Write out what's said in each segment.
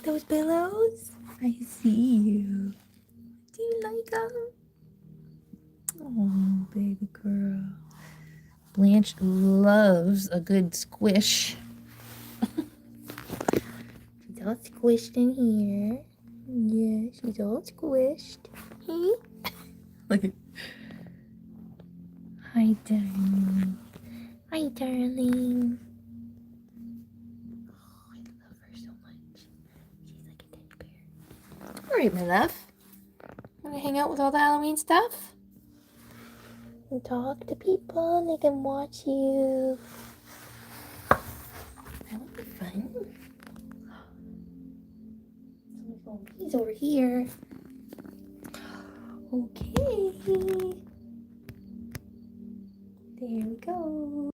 those pillows? I see you. Do you like them? Oh, baby girl. Blanche loves a good squish. She's all squished in here. Yeah, she's all squished. Hey. Look at. Hi, darling. Hi, darling. Oh, I love her so much. She's like a teddy bear. All right, my love. Want to hang out with all the Halloween stuff? And talk to people and they can watch you. That would be fun. He's over here. Okay. There we go.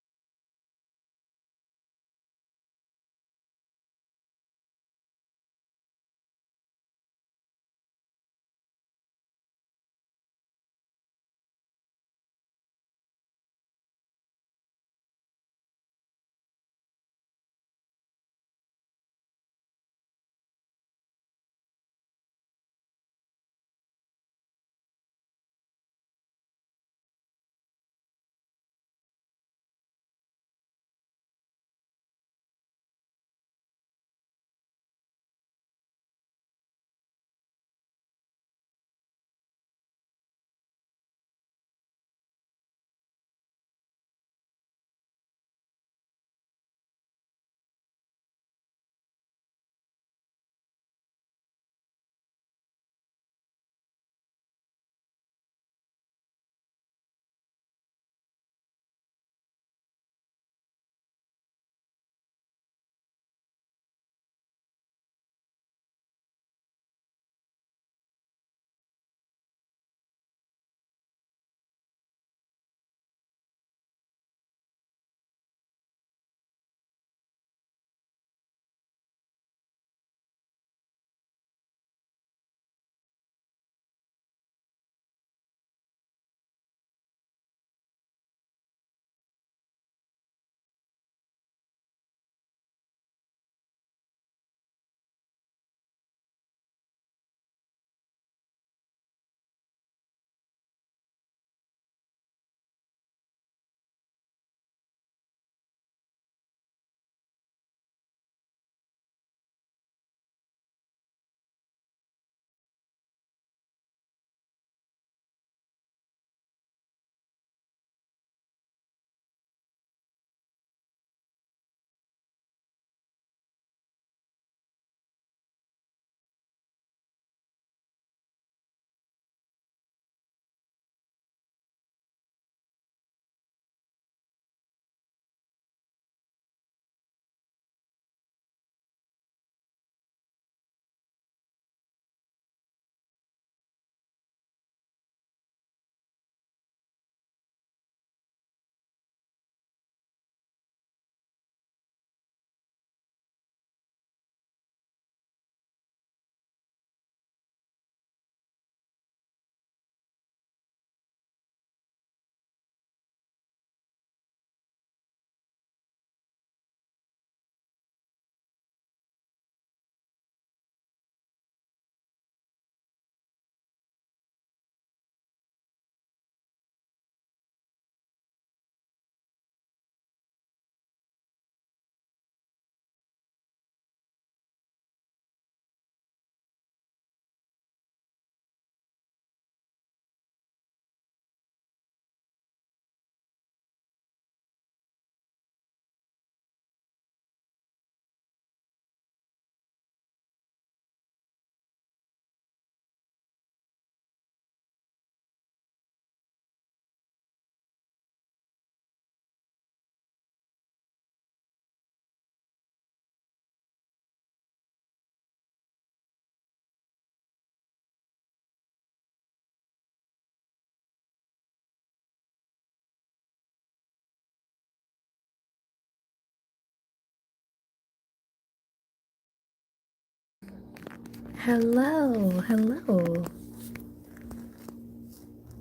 Hello, hello.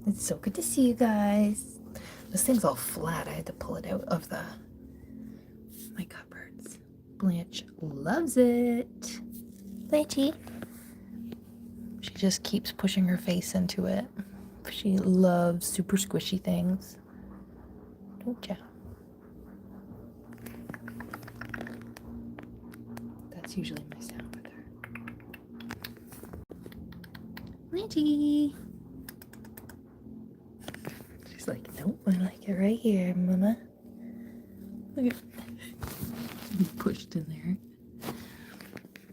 It's so good to see you guys. This thing's all flat. I had to pull it out of my cupboards. Blanche loves it. Blanchy. She just keeps pushing her face into it. She loves super squishy things. Don't ya? That's usually my sound with her. Blanchy. She's like, nope, I like it right here, Mama. Look at pushed in there.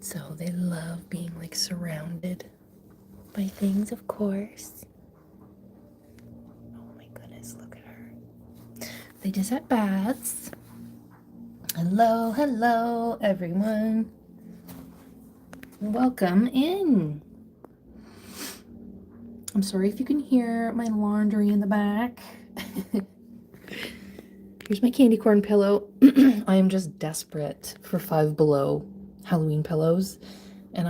So they love being like surrounded by things, of course. Oh my goodness, look at her. They just had baths. Hello, hello, everyone. Welcome in. I'm sorry if you can hear my laundry in the back. Here's my candy corn pillow. I am just desperate for Five Below Halloween pillows. And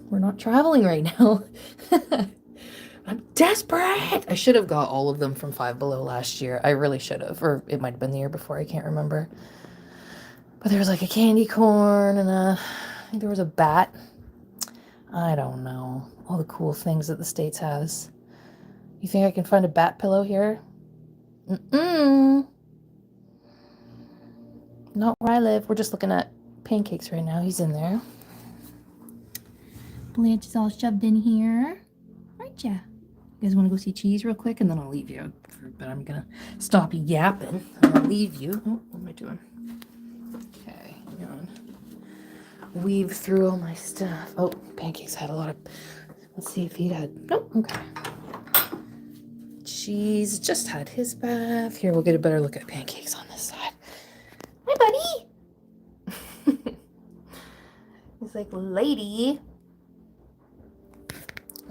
we're not traveling right now. I'm desperate. I should have got all of them from Five Below last year. I really should have. Or it might have been the year before. I can't remember. But there was like a candy corn and I think there was a bat. I don't know. All the cool things that the States has. You think I can find a bat pillow here? Mm-mm. Not where I live. We're just looking at pancakes right now. He's in there. Blanch is all shoved in here. Aren't ya? You guys want to go see Cheese real quick? And then I'll leave you. But I'm going to stop yapping. I'll leave you. Oh, what am I doing? Okay, hang on. Weave through all my stuff. Oh, pancakes had a lot of... Let's see if he had... Nope, okay. Cheese just had his bath. Here, we'll get a better look at pancakes on this side. Hi, buddy. He's like, lady.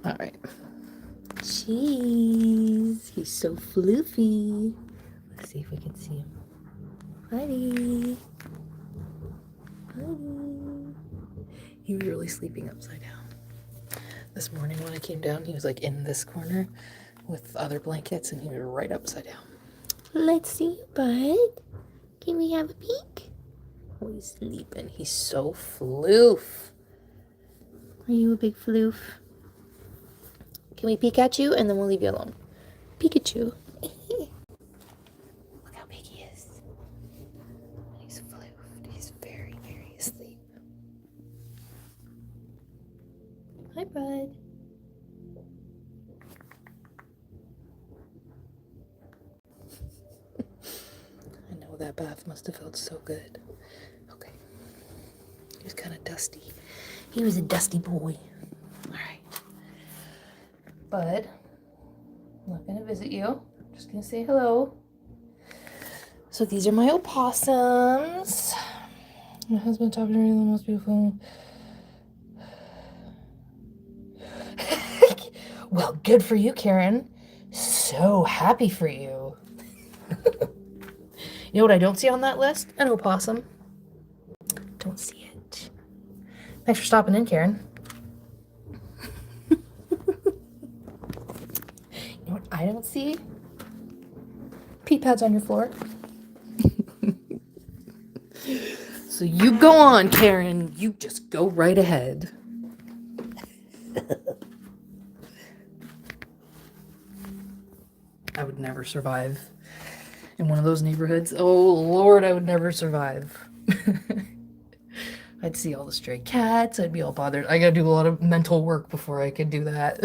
All right. Cheese. He's so floofy. Let's see if we can see him. Buddy. Buddy. He was really sleeping upside down. This morning when I came down, he was like in this corner with other blankets and he was right upside down. Let's see, bud. Can we have a peek? Oh, he's sleeping. He's so floof. Are you a big floof? Can we peek at you and then we'll leave you alone? Pikachu. Look how big he is. He's floofed. He's very, very asleep. Hi, bud. I know that bath must have felt so good. Okay. He was kind of dusty. He was a dusty boy. All right. Bud, I'm not going to visit you. I'm just going to say hello. So these are my opossums. My husband topped the most beautiful. Well, good for you, Karen. So happy for you. You know what I don't see on that list? An opossum. Don't see it. Thanks for stopping in, Karen. You know what I don't see? Pee pads on your floor. So you go on, Karen. You just go right ahead. I would never survive in one of those neighborhoods. Oh, Lord, I would never survive. I'd see all the stray cats. I'd be all bothered. I gotta do a lot of mental work before I could do that.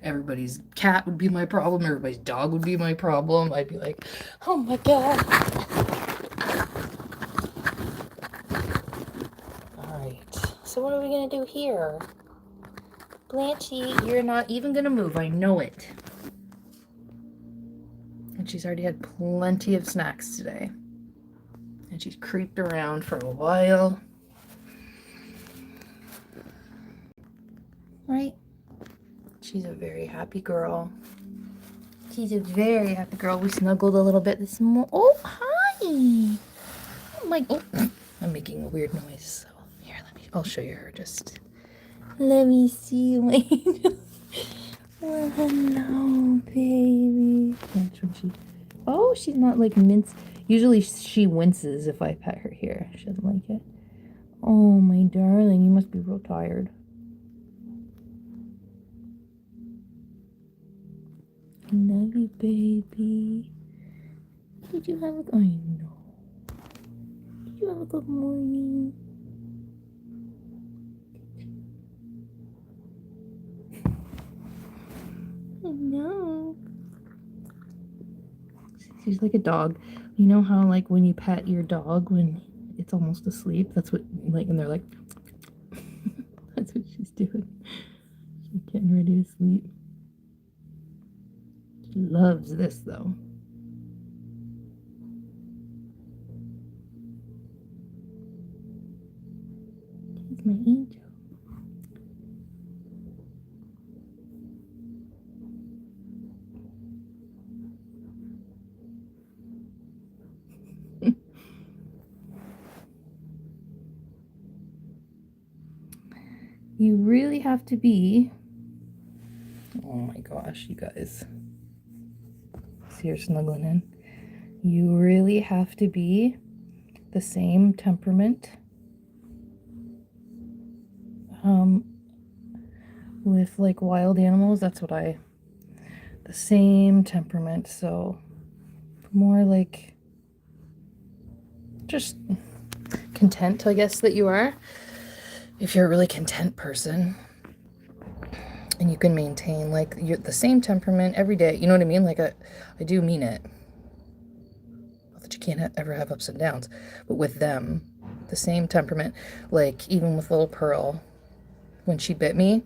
Everybody's cat would be my problem. Everybody's dog would be my problem. I'd be like, oh my God. All right. So what are we gonna do here? Blanchy, you're not even gonna move. I know it. And she's already had plenty of snacks today. And she's creeped around for a while. Right? She's a very happy girl. She's a very happy girl. We snuggled a little bit this morning. Oh, hi! Oh my, oh, I'm making a weird noise. So here, I'll show you her just. Let me see you. Oh, hello, baby. Oh, she's not like mince. Usually she winces if I pet her here. She doesn't like it. Oh, my darling, you must be real tired. I love you, baby. Did you have a... I know. Did you have a good morning? I know. She's like a dog. You know how, like, when you pet your dog when it's almost asleep? That's what, like, and they're like... That's what she's doing. She's getting ready to sleep. She loves this, though. She's my angel. You really have to be... Oh my gosh, you guys. See her snuggling in. You really have to be the same temperament with like wild animals. That's what the same temperament. So more like just content, I guess, that you are. If you're a really content person and you can maintain like the same temperament every day, you know what I mean? Like I do mean it. Not that you can't ever have ups and downs, but with them, the same temperament, like even with little Pearl, when she bit me,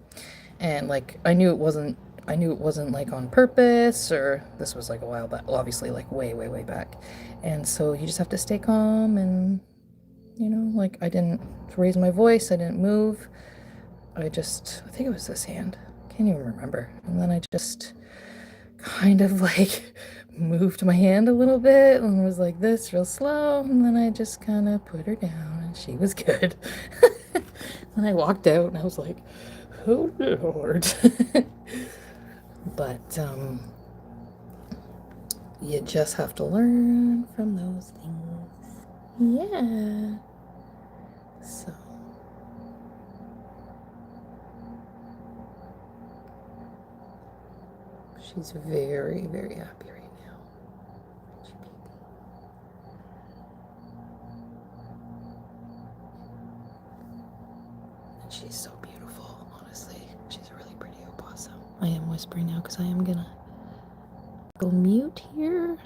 and like I knew it wasn't like on purpose, or this was like a while back, obviously, like way back. And so you just have to stay calm, and you know, like I didn't raise my voice, I didn't move. I think it was this hand, can't even remember. And then I just kind of like moved my hand a little bit and was like this real slow, and then I just kind of put her down and she was good. And I walked out and I was like, oh Lord. But you just have to learn from those things. Yeah. So she's very happy right now. And she's so beautiful, honestly. She's a really pretty opossum. I am whispering now because I am gonna go mute here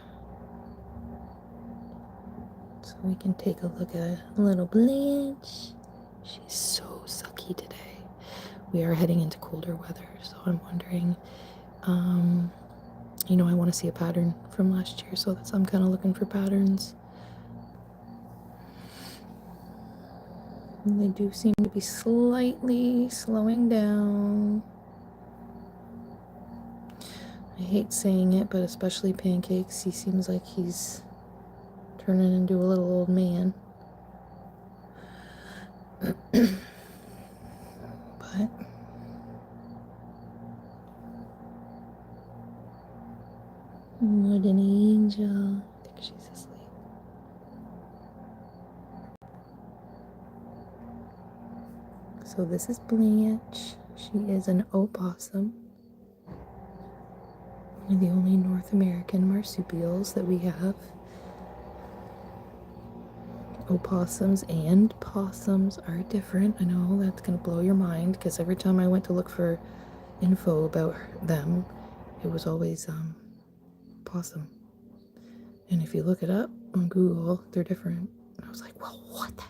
so we can take a look at little Blanch. She's so sucky today. We are heading into colder weather, so I'm wondering, you know, I want to see a pattern from last year, so I'm kind of looking for patterns. And they do seem to be slightly slowing down. I hate saying it, but especially Pancakes, he seems like he's turning into a little old man. But what an angel. I think she's asleep. So this is Blanch. She is an opossum. One of the only North American marsupials that we have. Opossums and possums are different. I know that's going to blow your mind, because every time I went to look for info about them, it was always possum. And if you look it up on Google, they're different. And I was like, well, what the heck?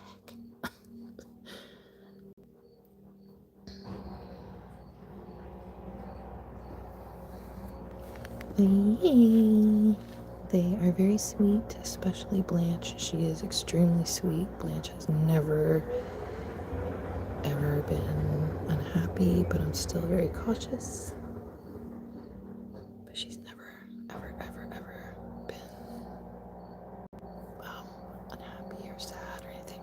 They are very sweet, especially Blanch. She is extremely sweet. Blanch has never, ever been unhappy, but I'm still very cautious. But she's never, ever been unhappy or sad or anything.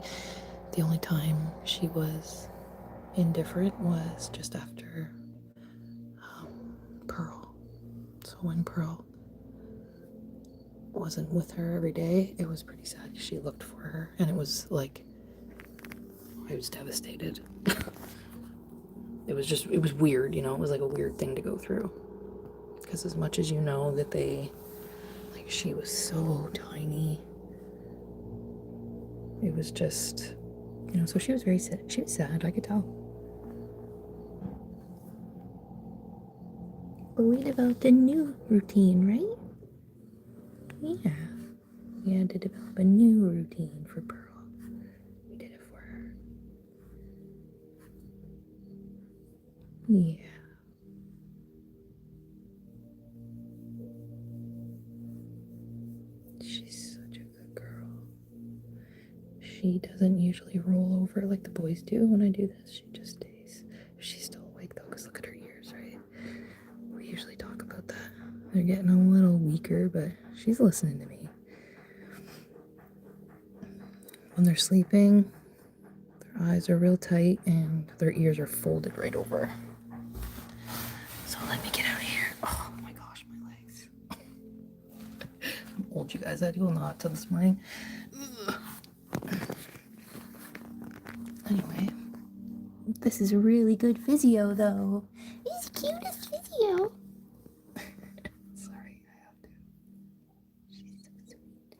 The only time she was indifferent was just after Pearl. So when Pearl wasn't with her every day, it was pretty sad. She looked for her, and it was like, I was devastated. It was weird, you know, it was like a weird thing to go through. Because as much as you know that like she was so tiny. It was just, you know, so she was very sad. She was sad, I could tell. But we developed a new routine, right? Yeah. We had to develop a new routine for Pearl. We did it for her. Yeah. She's such a good girl. She doesn't usually roll over like the boys do when I do this. She just stays. She's still awake though, because look at her ears, right? We usually talk about that. They're getting a little weaker, but she's listening to me. When they're sleeping, their eyes are real tight and their ears are folded right over. So let me get out of here. Oh my gosh, my legs. I'm old, you guys. I had to go in the hot tub this morning. Ugh. Anyway, this is a really good physio, though. He's the cutest physio. Sorry, I have to. She's so sweet.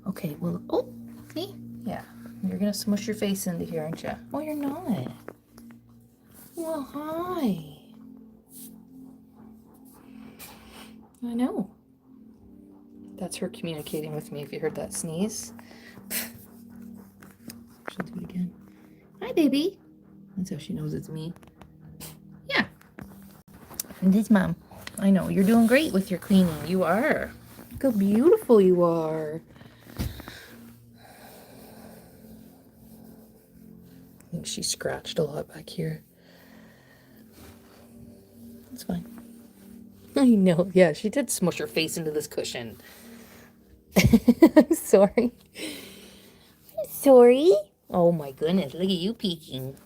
Okay, well, oh, see? Yeah, you're gonna smush your face into here, aren't you? Oh, you're not. Well, hi. I know. That's her communicating with me, if you heard that sneeze. She'll do it again. Hi, baby. That's how she knows it's me. Yeah. And it's Mom. I know, you're doing great with your cleaning. You are. Look how beautiful you are. I think she scratched a lot back here. That's fine. I know. Yeah, she did smush her face into this cushion. I'm sorry. I'm sorry. Oh my goodness, look at you peeking.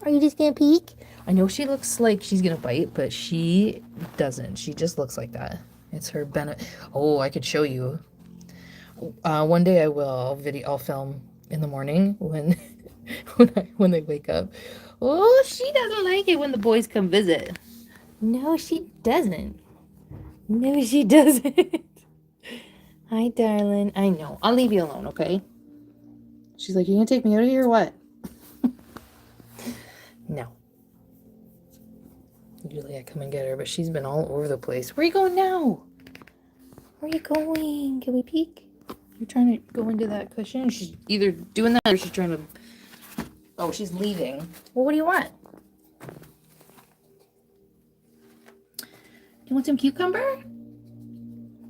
Are you just gonna peek? I know she looks like she's gonna bite, but she doesn't. She just looks like that. It's her Oh, I could show you. One day I will. I'll film in the morning when when they wake up. Oh, she doesn't like it when the boys come visit. No, she doesn't. No, she doesn't. Hi, darling. I know. I'll leave you alone, okay? She's like, you gonna take me out of here or what? No. Usually I come and get her, but she's been all over the place. Where are you going now? Where are you going? Can we peek? You're trying to go into that cushion? She's either doing that or she's trying to... Oh, she's leaving. Well, what do you want? You want some cucumber?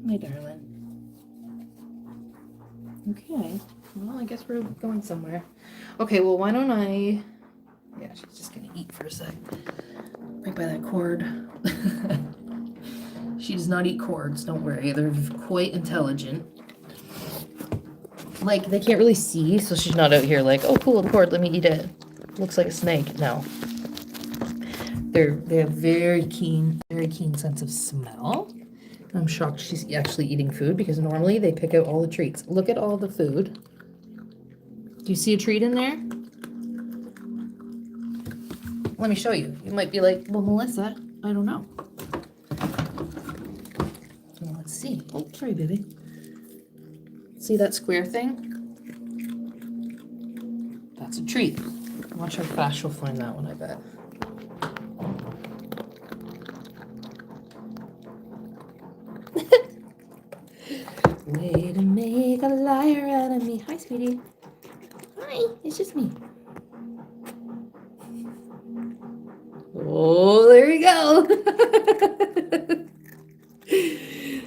My darling. Okay. Well, I guess we're going somewhere. Okay, well, why don't I... Yeah, she's just gonna eat for a sec. Right by that cord. She does not eat cords, don't worry. They're quite intelligent. Like, they can't really see, so she's not out here like, oh, cool, a cord, let me eat it. Looks like a snake. No. They have very keen sense of smell. I'm shocked she's actually eating food because normally they pick out all the treats. Look at all the food. Do you see a treat in there? Let me show you. You might be like, well, Melissa, I don't know. Well, let's see. Oh, sorry, baby. See that square thing? That's a treat. Watch how fast she'll find that one, I bet. Way to make a liar out of me. Hi, sweetie. Hi, it's just me. Oh, there we go.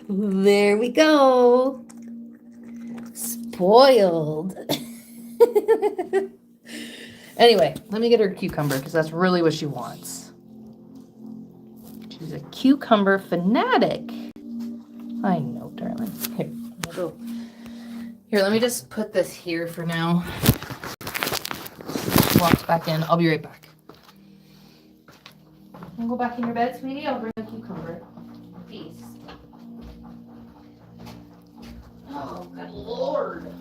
There we go. Spoiled. Anyway, let me get her a cucumber because that's really what she wants. She's a cucumber fanatic. I know, darling. Here, I'll go. Here, let me just put this here for now. Walks back in. I'll be right back. You go back in your bed, sweetie? I'll bring a cucumber. Peace. Oh, good Lord.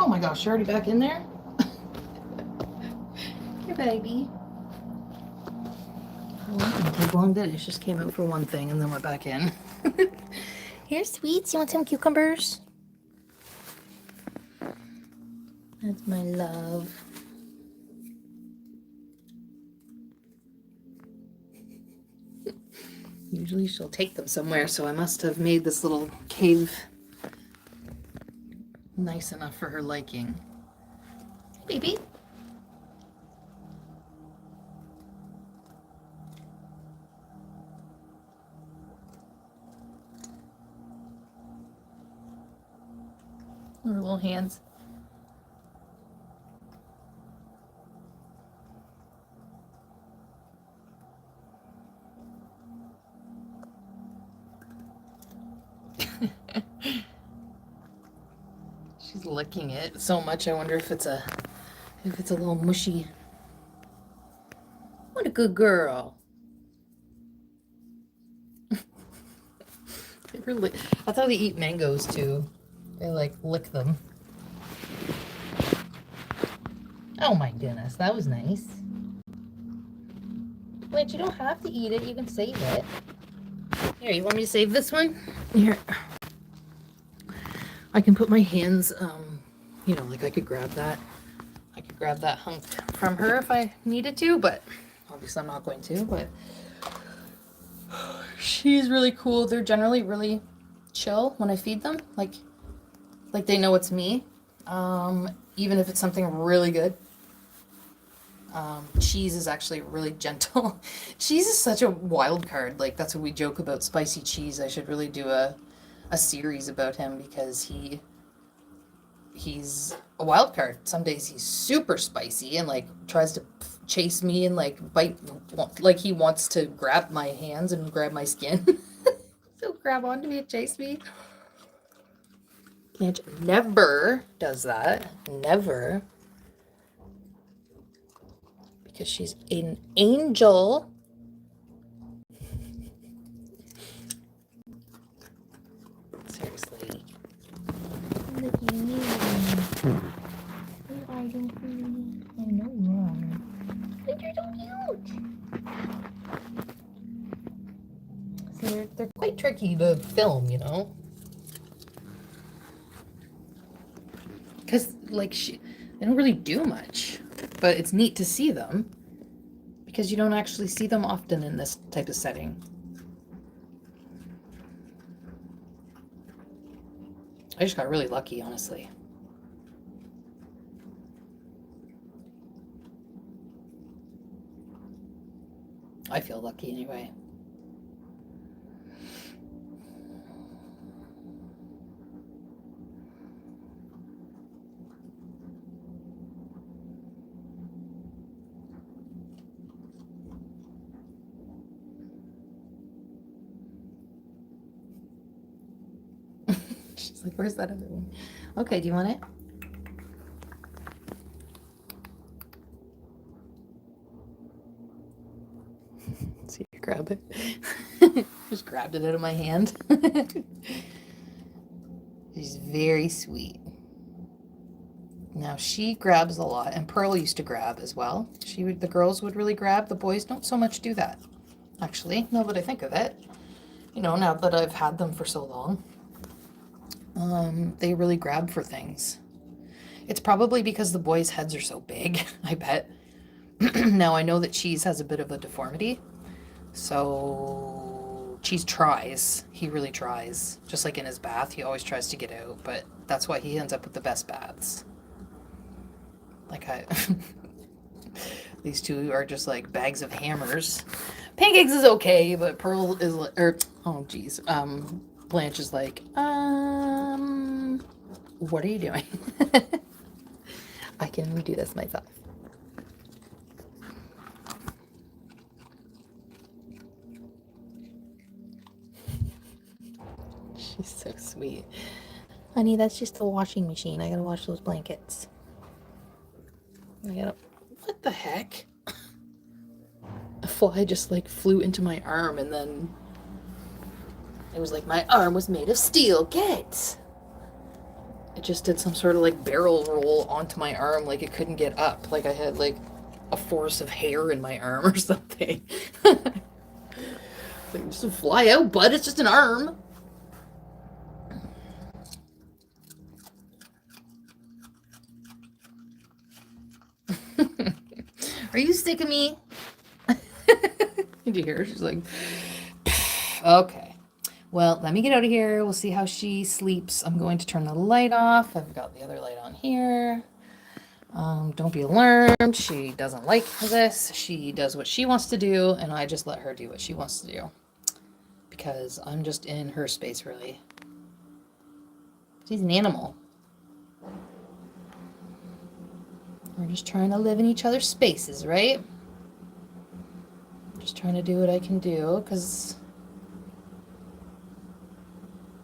Oh my gosh, you're already back in there? Here, baby. Oh, didn't take long, did it? It just came out for one thing and then went back in. Here, sweets. You want some cucumbers? That's my love. Usually she'll take them somewhere, so I must have made this little cave nice enough for her liking. Hey, baby. Her little hands. She's licking it so much. I wonder if it's a little mushy. What a good girl. That's how they eat mangoes too. They like lick them. Oh my goodness, that was nice. Blanch, you don't have to eat it. You can save it. Here, you want me to save this one? Here. I can put my hands, you know, like I could grab that. I could grab that hunk from her if I needed to, but obviously I'm not going to, but she's really cool. They're generally really chill when I feed them. Like they know it's me. Even if it's something really good. Cheese is actually really gentle. Cheese is such a wild card. Like, that's what we joke about spicy cheese. I should really do a series about him because he's a wild card. Some days he's super spicy and like tries to chase me and like bite, like he wants to grab my hands and grab my skin. He'll grab onto me and chase me. Blanch never does that. Never. Because she's an angel. Seriously. Look at you. Where are you? I know you are. But you're so cute. So they're quite tricky to film, you know? Because, like, they don't really do much. But it's neat to see them because you don't actually see them often in this type of setting. I just got really lucky, honestly. I feel lucky anyway. She's like, where's that other one? Okay, do you want it? See, you grab it. Just grabbed it out of my hand. She's very sweet. Now she grabs a lot, and Pearl used to grab as well. The girls would really grab. The boys don't so much do that, actually. Now that I think of it, you know, now that I've had them for so long. They really grab for things. It's probably because the boys' heads are so big, I bet. Now I know that Cheese has a bit of a deformity, so Cheese tries. He really tries. Just like in his bath, he always tries to get out, but that's why he ends up with the best baths. Like these two are just like bags of hammers. Pancakes is okay, but Pearl is oh geez. Blanch is like, what are you doing? I can do this myself. She's so sweet. Honey, that's just the washing machine. I gotta wash those blankets. What the heck? A fly just like flew into my arm and then it was like my arm was made of steel. Get it! It just did some sort of like barrel roll onto my arm, like it couldn't get up. Like I had like a force of hair in my arm or something. Like, just fly out, bud. It's just an arm. Are you sick of me? Did you hear her? She's like, okay. Well, let me get out of here. We'll see how she sleeps. I'm going to turn the light off. I've got the other light on here. Don't be alarmed. She doesn't like this. She does what she wants to do, and I just let her do what she wants to do. Because I'm just in her space, really. She's an animal. We're just trying to live in each other's spaces, right? Just trying to do what I can do, because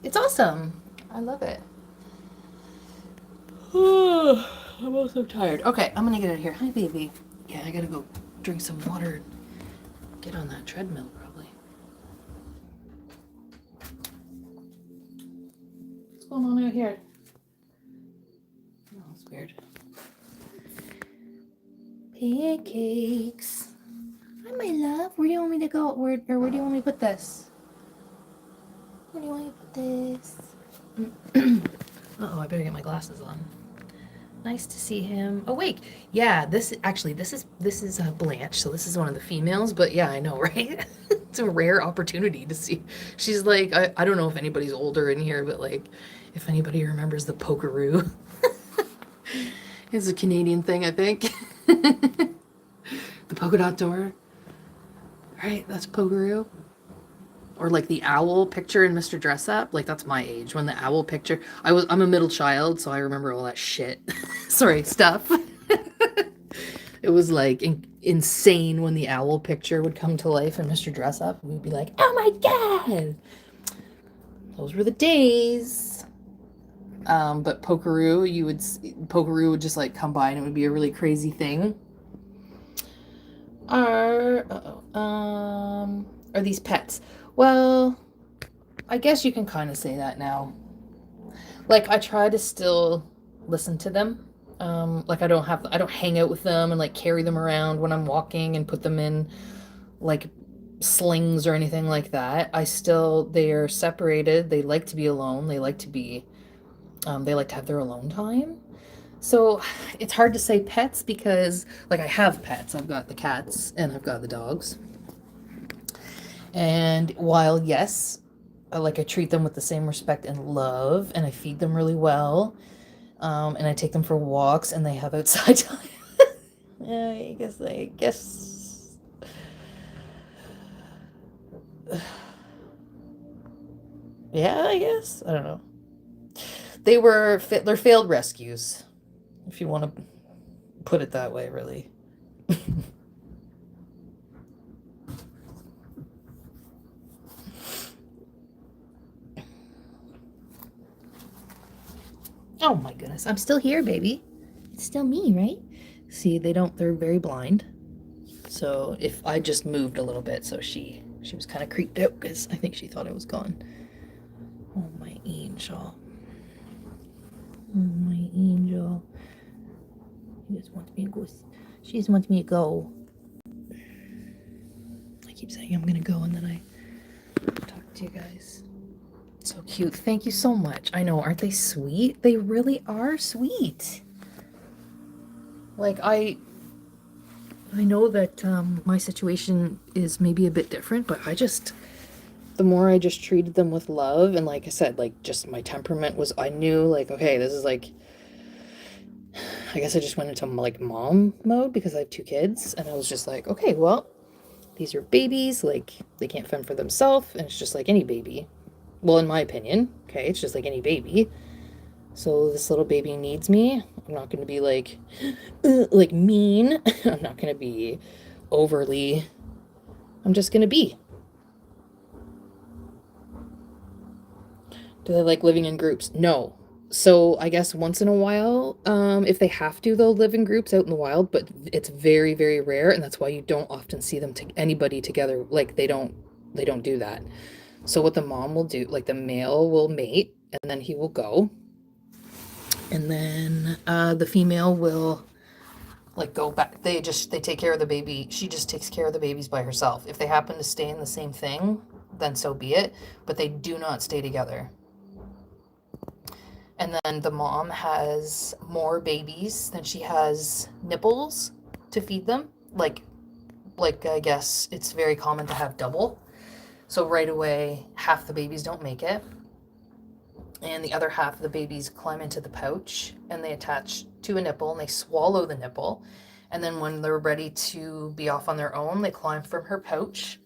it's awesome. I love it. I'm also tired. Okay, I'm gonna get out of here. Hi, baby. Yeah, I gotta go drink some water. Get on that treadmill, probably. What's going on out here? Oh, that's weird. Pancakes. Hi, my love. Where do you want me to go? Where do you want me to put this? Where do you want me to put this? Uh-oh, I better get my glasses on. Nice to see him awake. Yeah, this is Blanch, so this is one of the females, but yeah, I know, right? It's a rare opportunity to see. She's like, I don't know if anybody's older in here, but like, if anybody remembers the pokeroo. It's a Canadian thing, I think. The polka dot door. Right, that's pokeroo. Or like the owl picture in Mr. Dress Up. Like, that's my age. When the owl picture, I'm a middle child, so I remember all that shit. Sorry, stuff. It was like insane when the owl picture would come to life in Mr. Dress Up. We'd be like, oh my god! Those were the days. But Pokeroo would just like come by and it would be a really crazy thing. Are these pets? Well, I guess you can kind of say that now. Like, I try to still listen to them. Like I don't hang out with them and like carry them around when I'm walking and put them in like slings or anything like that. They are separated. They like to be alone. They like to have their alone time. So it's hard to say pets because like I have pets. I've got the cats and I've got the dogs. And while yes, I treat them with the same respect and love and I feed them really well, and I take them for walks and they have outside time. Yeah, I guess. Yeah, I guess. I don't know. They're failed rescues, if you want to put it that way, really. Oh my goodness, I'm still here, baby. It's still me, right? See, they're very blind. So if I just moved a little bit, so she was kind of creeped out because I think she thought I was gone. Oh, my angel. Oh, my angel. She just wants me to go. She just wants me to go. I keep saying I'm going to go and then I talk to you guys. So cute. Thank you so much. I know, aren't they sweet? They really are sweet. Like, I know that my situation is maybe a bit different, but the more I just treated them with love, and like I said, like, just my temperament was, I knew, like, okay, this is like, I guess I just went into like mom mode because I have 2 kids, and I was just like, okay, well, these are babies, like, they can't fend for themselves, and it's just like any baby. Well, in my opinion, okay, it's just like any baby. So this little baby needs me. I'm not going to be like mean. I'm not going to be overly. I'm just going to be. Do they like living in groups? No. So I guess once in a while, if they have to, they'll live in groups out in the wild, but it's very, very rare, and that's why you don't often see them anybody together. Like, they don't do that. So what the mom will do, like, the male will mate and then he will go. And then the female will like go back. They take care of the baby. She just takes care of the babies by herself. If they happen to stay in the same thing, then so be it. But they do not stay together. And then the mom has more babies than she has nipples to feed them. Like I guess it's very common to have double. So right away, half the babies don't make it. And the other half of the babies climb into the pouch and they attach to a nipple and they swallow the nipple. And then when they're ready to be off on their own, they climb from her pouch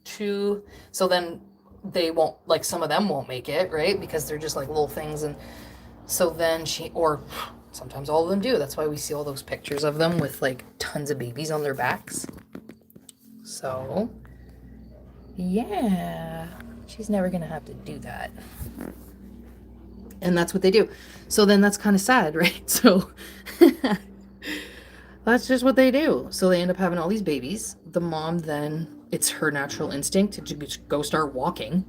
to, so then they won't, like some of them won't make it, right? Because they're just like little things. And so then or sometimes all of them do. That's why we see all those pictures of them with like tons of babies on their backs. So, yeah, she's never going to have to do that. And that's what they do. So then that's kind of sad, right? So that's just what they do. So they end up having all these babies. The mom then, it's her natural instinct to just go start walking.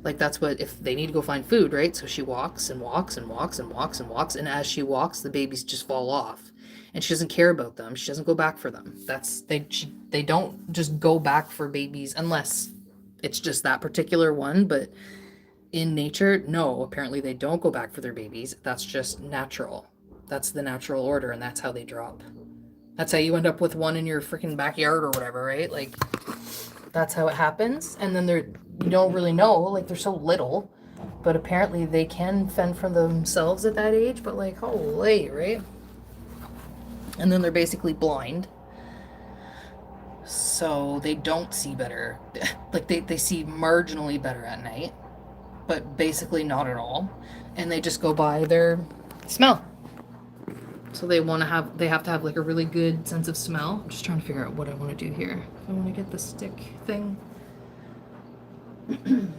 Like that's what, if they need to go find food, right? So she walks and walks and walks and walks and walks. And as she walks, the babies just fall off. And she doesn't care about them. She doesn't go back for them. They don't just go back for babies unless it's just that particular one. But in nature, no, apparently they don't go back for their babies. That's just natural. That's the natural order, and that's how they drop. That's how you end up with one in your freaking backyard or whatever, right? Like, that's how it happens. And then you don't really know, like they're so little, but apparently they can fend for themselves at that age, but like, holy, right? And then they're basically blind. So they don't see better. Like they see marginally better at night, but basically not at all. And they just go by their smell. So they have to have like a really good sense of smell. I'm just trying to figure out what I want to do here. I want to get the stick thing and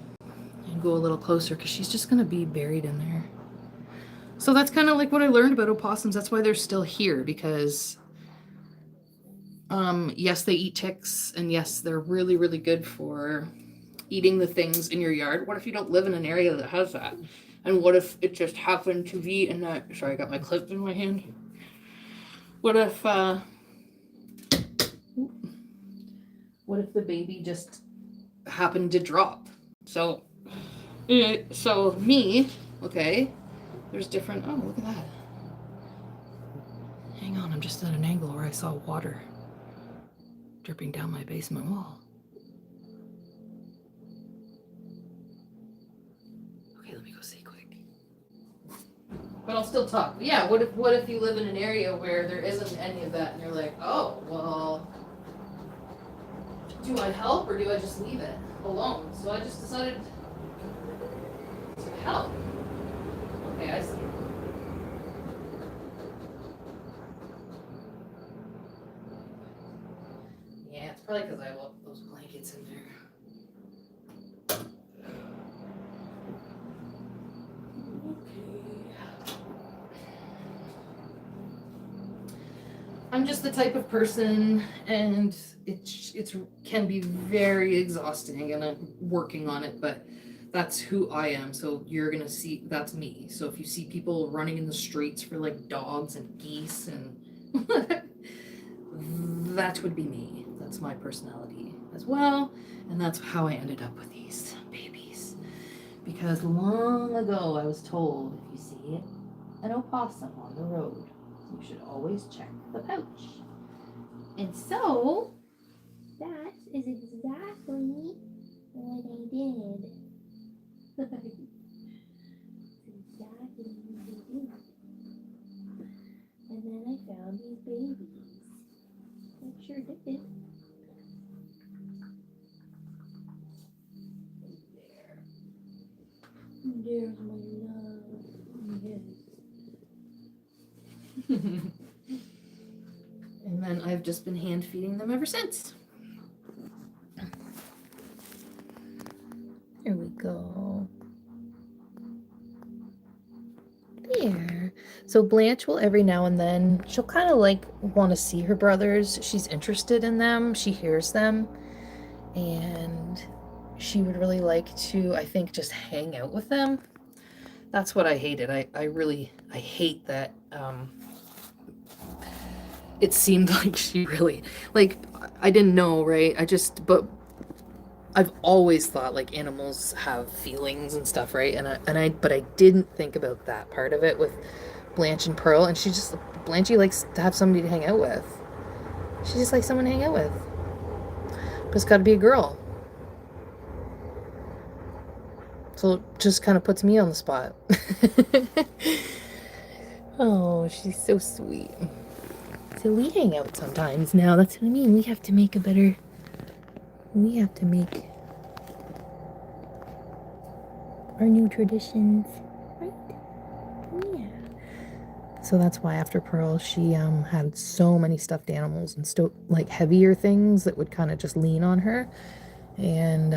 go a little closer because she's just going to be buried in there. So that's kind of like what I learned about opossums. That's why they're still here, because yes, they eat ticks, and yes, they're really, really good for eating the things in your yard. What if you don't live in an area that has that? And what if it just happened to be in that, sorry, I got my clip in my hand. What if the baby just happened to drop? So me, okay, there's different, oh, look at that. Hang on, I'm just at an angle where I saw water dripping down my basement wall. Okay, let me go see quick. But I'll still talk. Yeah, what if you live in an area where there isn't any of that and you're like, oh, well, do I help or do I just leave it alone? So I just decided to help. Okay, I see. Yeah, it's probably because I have all those blankets in there. I'm just the type of person, and it can be very exhausting, and I'm working on it, but that's who I am. So you're gonna see, that's me. So if you see people running in the streets for like dogs and geese and that would be me. That's my personality as well, and that's how I ended up with these babies. Because long ago I was told, if you see an opossum on the road, you should always check the pouch. And so, that is exactly what I did. Exactly what I did. And then I found these babies. I sure did. There. There's my love. Yes. And then I've just been hand feeding them ever since. There we go. There. So Blanche will every now and then, she'll kind of like want to see her brothers. She's interested in them. She hears them. And she would really like to, I think, just hang out with them. That's what I hated. I really, I hate that, it seemed like she really, like, I didn't know, right? But I've always thought like animals have feelings and stuff, right? But I didn't think about that part of it with Blanche and Pearl. And Blanchy likes to have somebody to hang out with. She just likes someone to hang out with. But it's got to be a girl. So it just kind of puts me on the spot. Oh, she's so sweet. So we hang out sometimes now. That's what I mean. We have to make our new traditions, right? Yeah. So that's why after Pearl, she had so many stuffed animals and like heavier things that would kind of just lean on her. And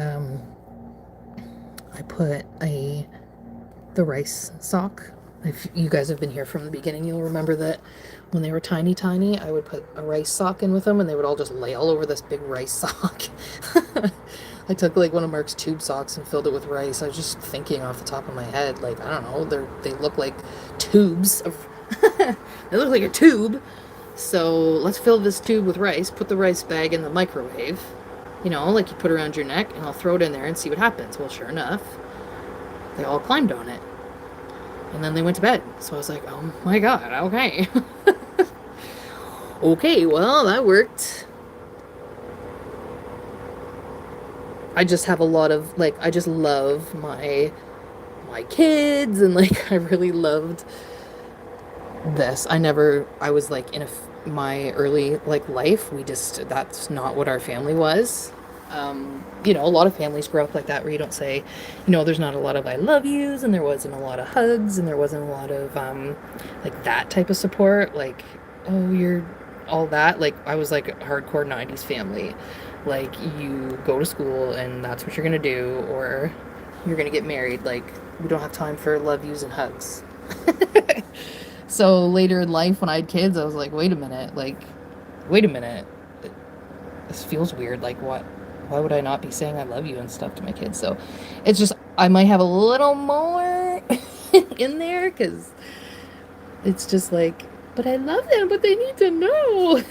I put the rice sock. If you guys have been here from the beginning, you'll remember that when they were tiny, I would put a rice sock in with them, and they would all just lay all over this big rice sock. I took like one of Mark's tube socks and filled it with rice. I was just thinking off the top of my head, like, I don't know, they look like tubes of they look like a tube. So let's fill this tube with rice, put the rice bag in the microwave, you know, like you put around your neck, and I'll throw it in there and see what happens. Well, sure enough, they all climbed on it. And then they went to bed. So I was like, oh my god, okay. Okay, well, that worked. I just have a lot of, like, I just love my kids, and like, I really loved this. I was like, my early, like, life, that's not what our family was. You know, a lot of families grow up like that, where you don't say, you know, there's not a lot of I love yous, and there wasn't a lot of hugs, and there wasn't a lot of, like, that type of support, like, oh, you're all that. Like, I was like a hardcore 90s family. Like, you go to school, and that's what you're gonna do, or you're gonna get married. Like, we don't have time for love yous and hugs. So later in life, when I had kids, I was like, wait a minute, this feels weird. Like, what? Why would I not be saying I love you and stuff to my kids? So it's just, I might have a little more in there, because it's just like, but I love them, but they need to know.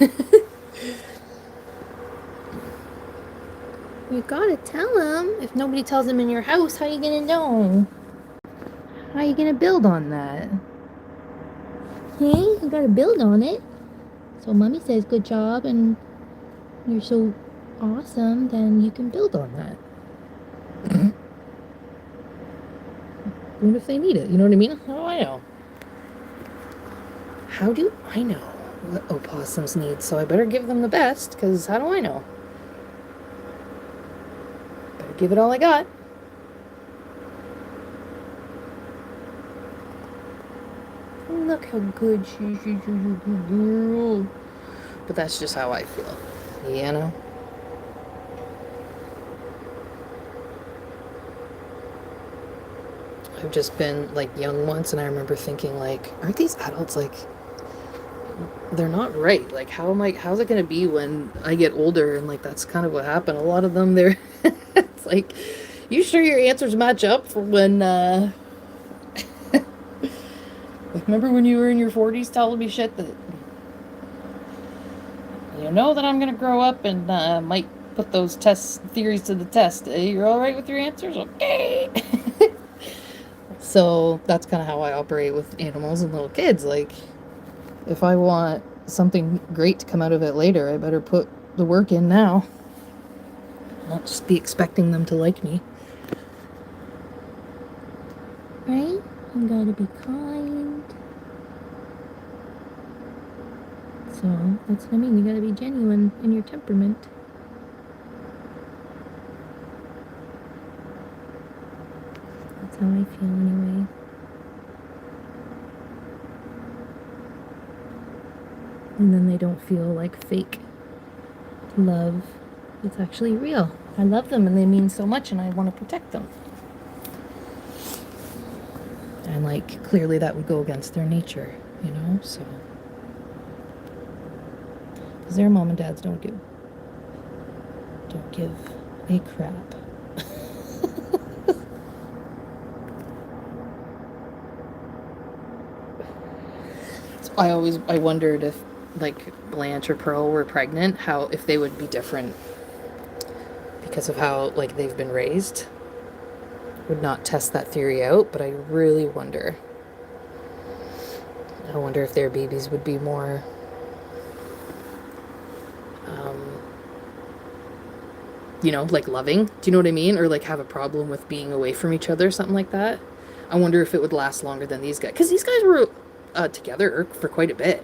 You gotta tell them. If nobody tells them in your house, how are you gonna know? How are you gonna build on that? Hey, you gotta build on it. So mommy says good job, and you're so awesome, then you can build on that. Even if they need it, you know what I mean? How do I know? How do I know what opossums need? So I better give them the best, because how do I know? Better give it all I got. Look how good she's a good girl. But that's just how I feel, you know? I've just been, like, young once, and I remember thinking, like, aren't these adults, like, they're not right? Like, how's it gonna be when I get older? And, like, that's kind of what happened. A lot of them, they're, it's like, you sure your answers match up for when, like, remember when you were in your 40s telling me shit that, you know, that I'm gonna grow up and, might put those theories to the test. You're alright with your answers? Okay. So that's kind of how I operate with animals and little kids. Like, if I want something great to come out of it later, I better put the work in now. Not just be expecting them to like me. Right? You gotta be kind. So that's what I mean. You gotta be genuine in your temperament. That's how I feel anyway. And then they don't feel like fake love. It's actually real. I love them, and they mean so much, and I want to protect them. And, like, clearly that would go against their nature, you know? So, because their mom and dads don't give a crap. I wondered if like Blanche or Pearl were pregnant, if they would be different because of how like they've been raised. Would not test that theory out, but I really wonder. I wonder if their babies would be more um, like loving. Do you know what I mean? Or like have a problem with being away from each other, something like that. I wonder if it would last longer than these guys. Because these guys were together for quite a bit.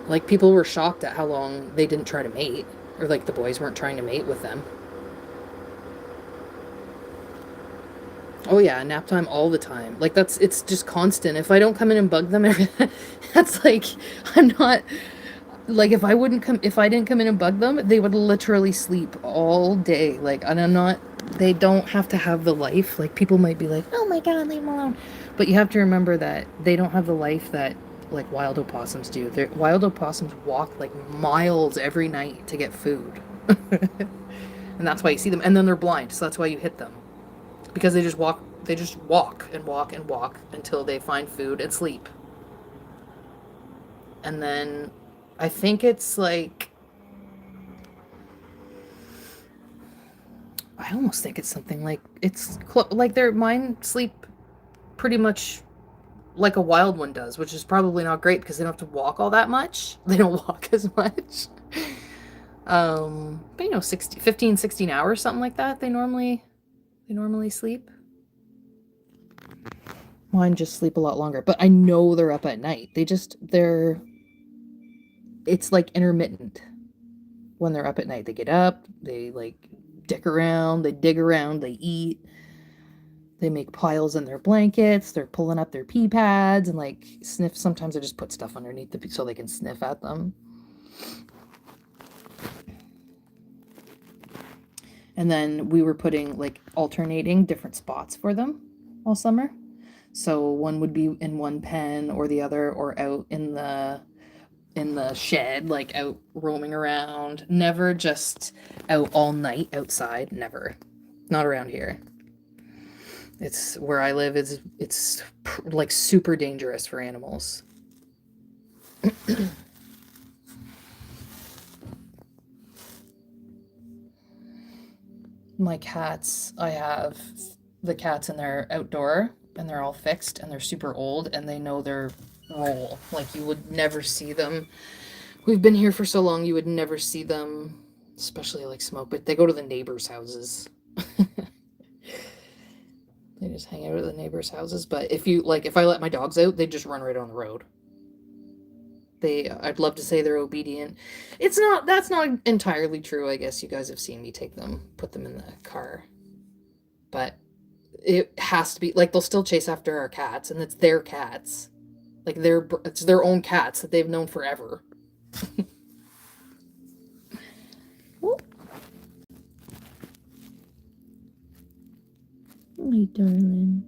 Like, people were shocked at how long they didn't try to mate. Or, like, the boys weren't trying to mate with them. Oh, yeah, nap time all the time. Like, it's just constant. If I don't come in and bug them, that's like, I'm not, like, if I didn't come in and bug them, they would literally sleep all day. Like, and they don't have to have the life. Like, people might be like, oh my God, leave them alone. But you have to remember that they don't have the life that, like, wild opossums do. Wild opossums walk, like, miles every night to get food. And that's why you see them. And then they're blind, so that's why you hit them. Because they just walk and walk and walk until they find food and sleep. And then I think it's like, I almost think it's something like, like their mind sleep pretty much like a wild one does, which is probably not great because they don't have to walk all that much. They don't walk as much. But 15, 16 hours, something like that. They normally sleep. Mine just sleep a lot longer, but I know they're up at night. It's like intermittent. When they're up at night, they get up, they like dig around, they eat, they make piles in their blankets, they're pulling up their pee pads and like sniff. Sometimes I just put stuff underneath so they can sniff at them. And then we were putting like alternating different spots for them all summer. So one would be in one pen or the other, or out in the shed, like out roaming around. Never just out all night outside. Never. Not around here. It's where I live. It's like super dangerous for animals. My cats, I have the cats and they're outdoor and they're all fixed and they're super old and they know their role. Like, you would never see them. We've been here for so long, you would never see them, especially like smoke, but they go to the neighbors' houses. They just hang out at the neighbors' houses. But if I let my dogs out, they just run right on the road. I'd love to say they're obedient. That's not entirely true. I guess you guys have seen me put them in the car. But it has to be, like, they'll still chase after our cats, and it's their cats. Like, it's their own cats that they've known forever. My darling.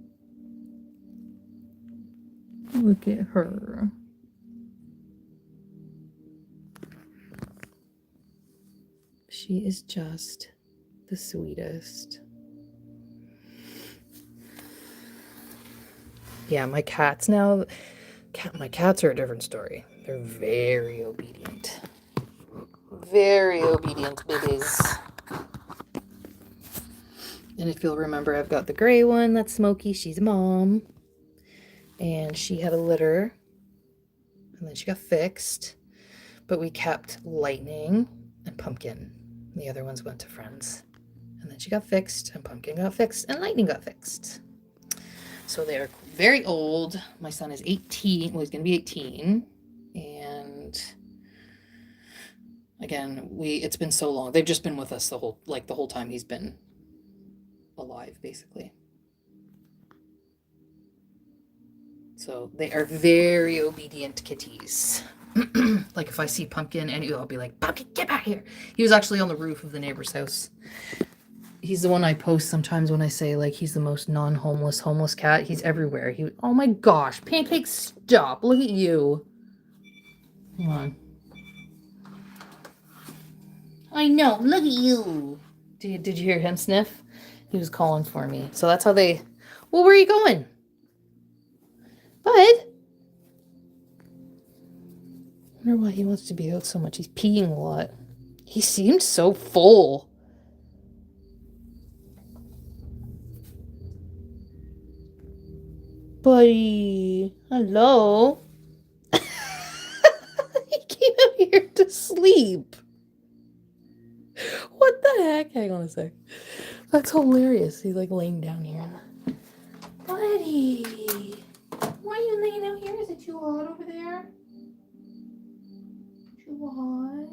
Look at her. She is just the sweetest. Yeah, my cats now, my cats are a different story. They're very obedient. Very obedient babies. And if you'll remember, I've got the gray one, that's Smokey. She's a mom. And she had a litter. And then she got fixed. But we kept Lightning and Pumpkin. The other ones went to friends. And then she got fixed, and Pumpkin got fixed, and Lightning got fixed. So they're very old. My son is 18. Well, he's going to be 18. And again, it's been so long. They've just been with us the whole time he's been alive, basically. So they are very obedient kitties. Like, if I see Pumpkin, I'll be like, Pumpkin, get back here. He was actually on the roof of the neighbor's house. He's the one I post sometimes when I say, like, he's the most non-homeless homeless cat. He's everywhere. Oh my gosh, Pancake, stop. Look at you. Come on. I know. Look at you. Did you hear him sniff? He was calling for me. So that's how well, where are you going? Bud? wonder why he wants to be out so much. He's peeing a lot. He seemed so full. Buddy, hello. He came out here to sleep. What the heck? Hang on a sec. That's hilarious. He's like laying down here. Buddy, why are you laying out here? Is it too hot over there? Too hot?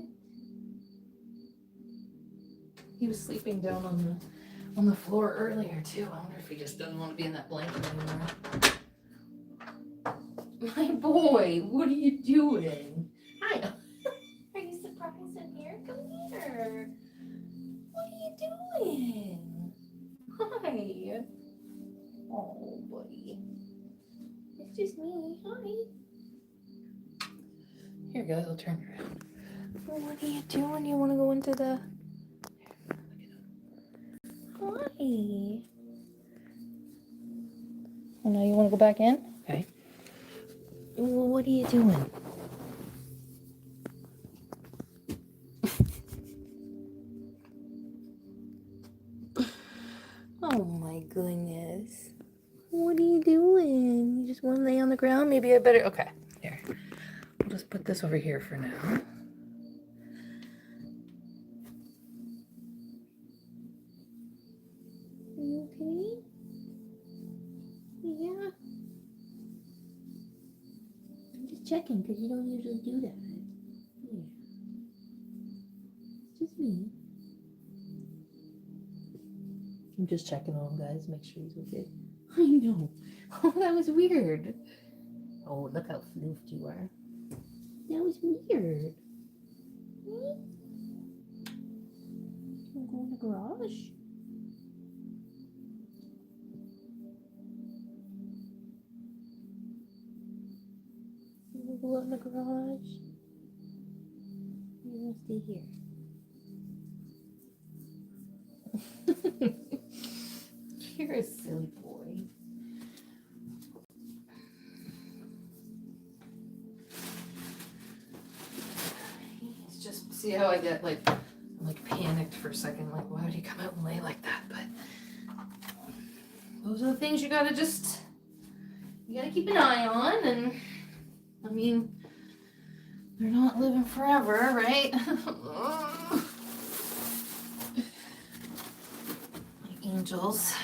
He was sleeping down on the floor earlier too. I wonder if he just doesn't want to be in that blanket anymore. My boy, what are you doing? Hi. Are you surprised I'm here? Come here. What are you doing? Hi. Oh, buddy. It's just me. Hi. Here, guys, I'll turn you around. What are you doing? You want to go into the... Hi. Oh, now you want to go back in? Okay. Well, what are you doing? Oh my goodness. What are you doing? You just want to lay on the ground? Maybe I better... Okay, here. We'll just put this over here for now. Are you okay? Yeah. I'm just checking because you don't usually do that. Yeah. It's just me. I'm just checking on him, guys. Make sure he's okay. I know. Oh, that was weird. Oh, look how floofed you are. That was weird. Hmm? You wanna go in the garage? You wanna go out in the garage? You wanna stay here? You're a silly boy. It's just, see how I get like panicked for a second, like why would he come out and lay like that? But those are the things you gotta keep an eye on, and I mean, they're not living forever, right? My angels.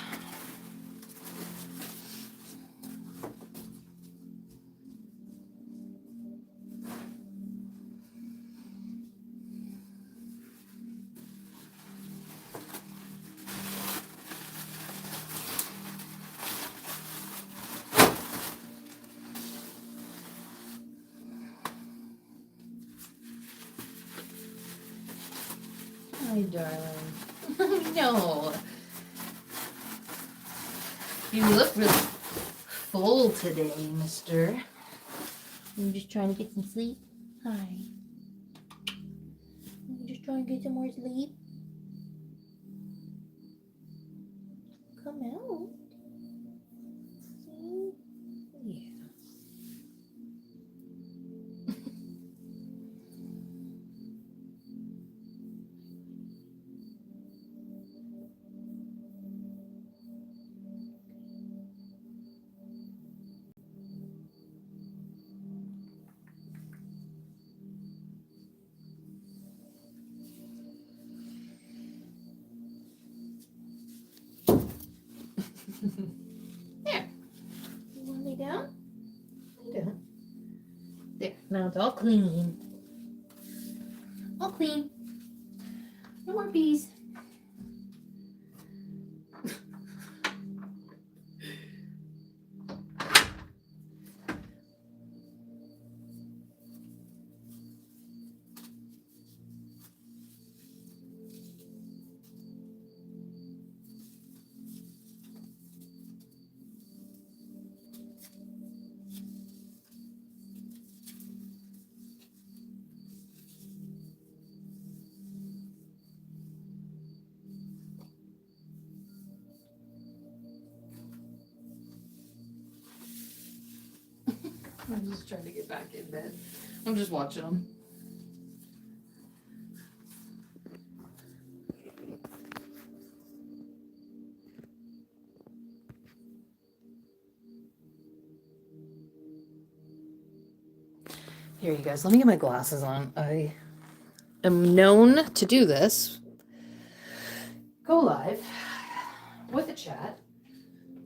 Hi, darling. No. You look really full today, mister. You just trying to get some sleep? Hi. You just trying to get some more sleep? Come out. See? Yeah. There. You want to lay down? Lay down. There. Now it's all clean. All clean. No more bees. I'm just trying to get back in bed. I'm just watching them. Here, you guys, let me get my glasses on. I am known to do this. Go live with a chat.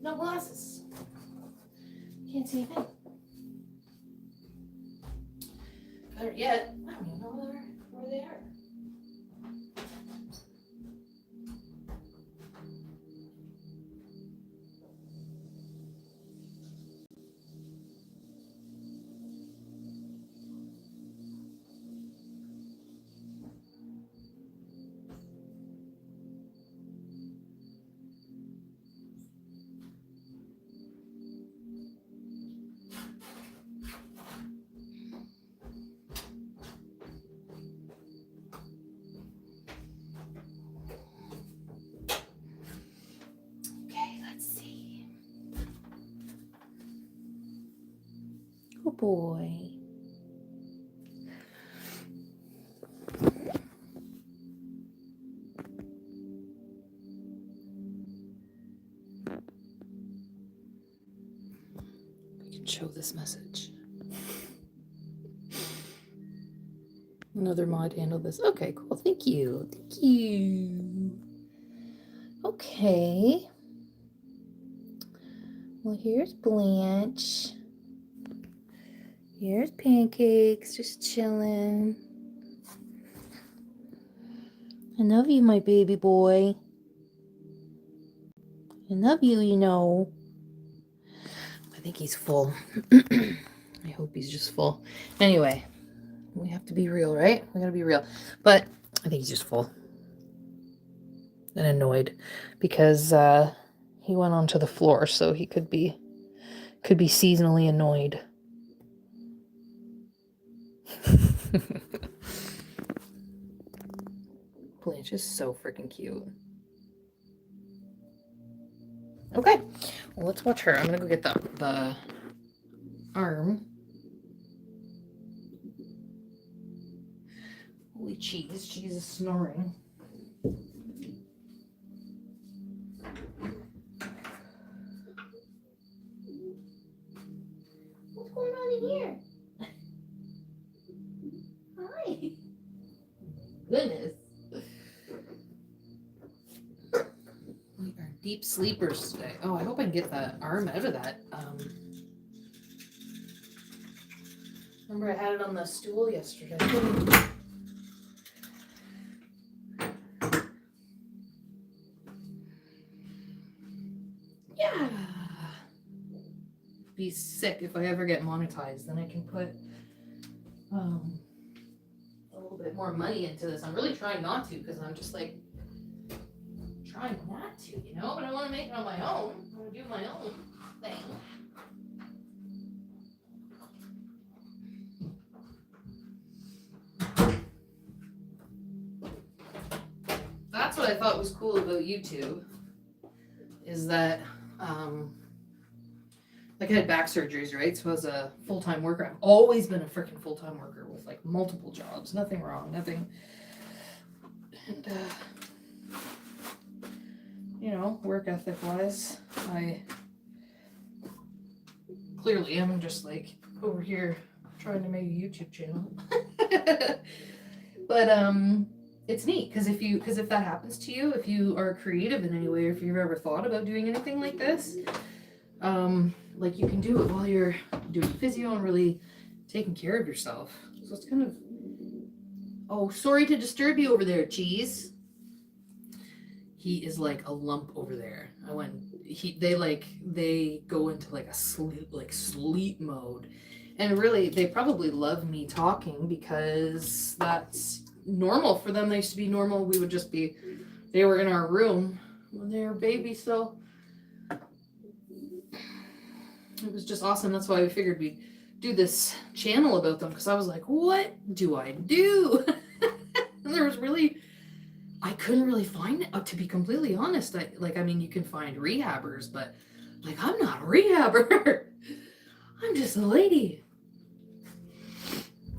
No glasses. Can't see a thing. Better yet, I don't even know where they are. Okay, let's see. Oh boy. We can show this message. Another mod handled this. Okay, cool. Thank you. Thank you. Okay. Well, here's Blanch. Here's Pancakes, just chilling. I love you, my baby boy. I love you, you know. I think he's full. I hope he's just full. Anyway, we have to be real, right? We gotta be real. But I think he's just full and annoyed because he went onto the floor, so he could be seasonally annoyed. Blanche is so freaking cute. Okay, well, let's watch her. I'm gonna go get the arm. Holy cheese, cheese is snoring. What's going on in here? Hi. Goodness. We are deep sleepers today. Oh, I hope I can get that arm out of that. Remember I had it on the stool yesterday. Yeah. Be sick if I ever get monetized. Then I can put a little bit more money into this. I'm really trying not to because I'm just like trying not to, you know, but I want to make it on my own. I want to do my own thing. That's what I thought was cool about YouTube, is that like I had back surgeries, right? So I was a full-time worker. I've always been a freaking full-time worker with like multiple jobs. Nothing wrong, nothing. And you know, work ethic wise, I clearly am just like over here trying to make a YouTube channel. But it's neat because if that happens to you, if you are creative in any way, or if you've ever thought about doing anything like this, like you can do it while you're doing physio and really taking care of yourself. So it's kind of, oh, sorry to disturb you over there, Cheese. He is like a lump over there. They go into like a sleep mode. And really, they probably love me talking because that's normal for them. They used to be normal. They were in our room when they were babies, so it was just awesome. That's why we figured we'd do this channel about them, because I was like, what do I do? And I couldn't really find it, to be completely honest. You can find rehabbers, but like, I'm not a rehabber. I'm just a lady.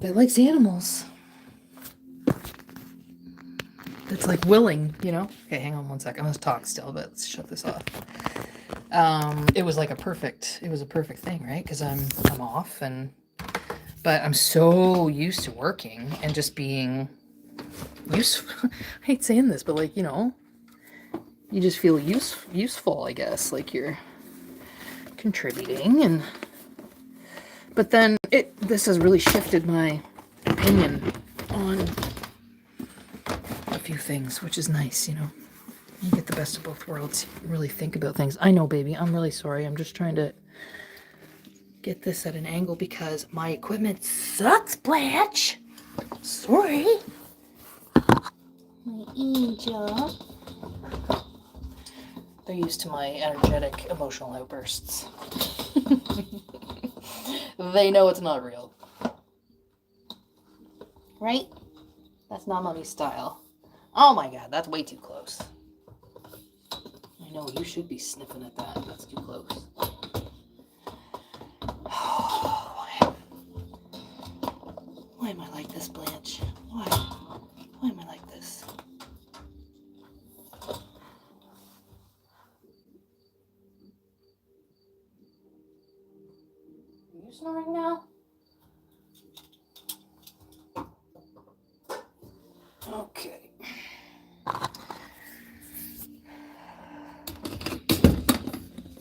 that likes animals. That's like willing, you know? Okay, hang on one sec. I'm gonna talk still, but let's shut this off. It was like a perfect thing, right? Because I'm off, but I'm so used to working and just being useful. I hate saying this, but like, you know, you just feel useful, I guess, like you're contributing. But then this has really shifted my opinion on a few things, which is nice, you know. You get the best of both worlds. You really think about things. I know, baby. I'm really sorry. I'm just trying to get this at an angle because my equipment sucks, Blanch. Sorry. My angel. They're used to my energetic, emotional outbursts. They know it's not real. Right? That's not mommy's style. Oh my god, that's way too close. I know, you should be sniffing at that. That's too close. Why am I like this, Blanch? Why? Why am I like this? Are you snoring now? Okay.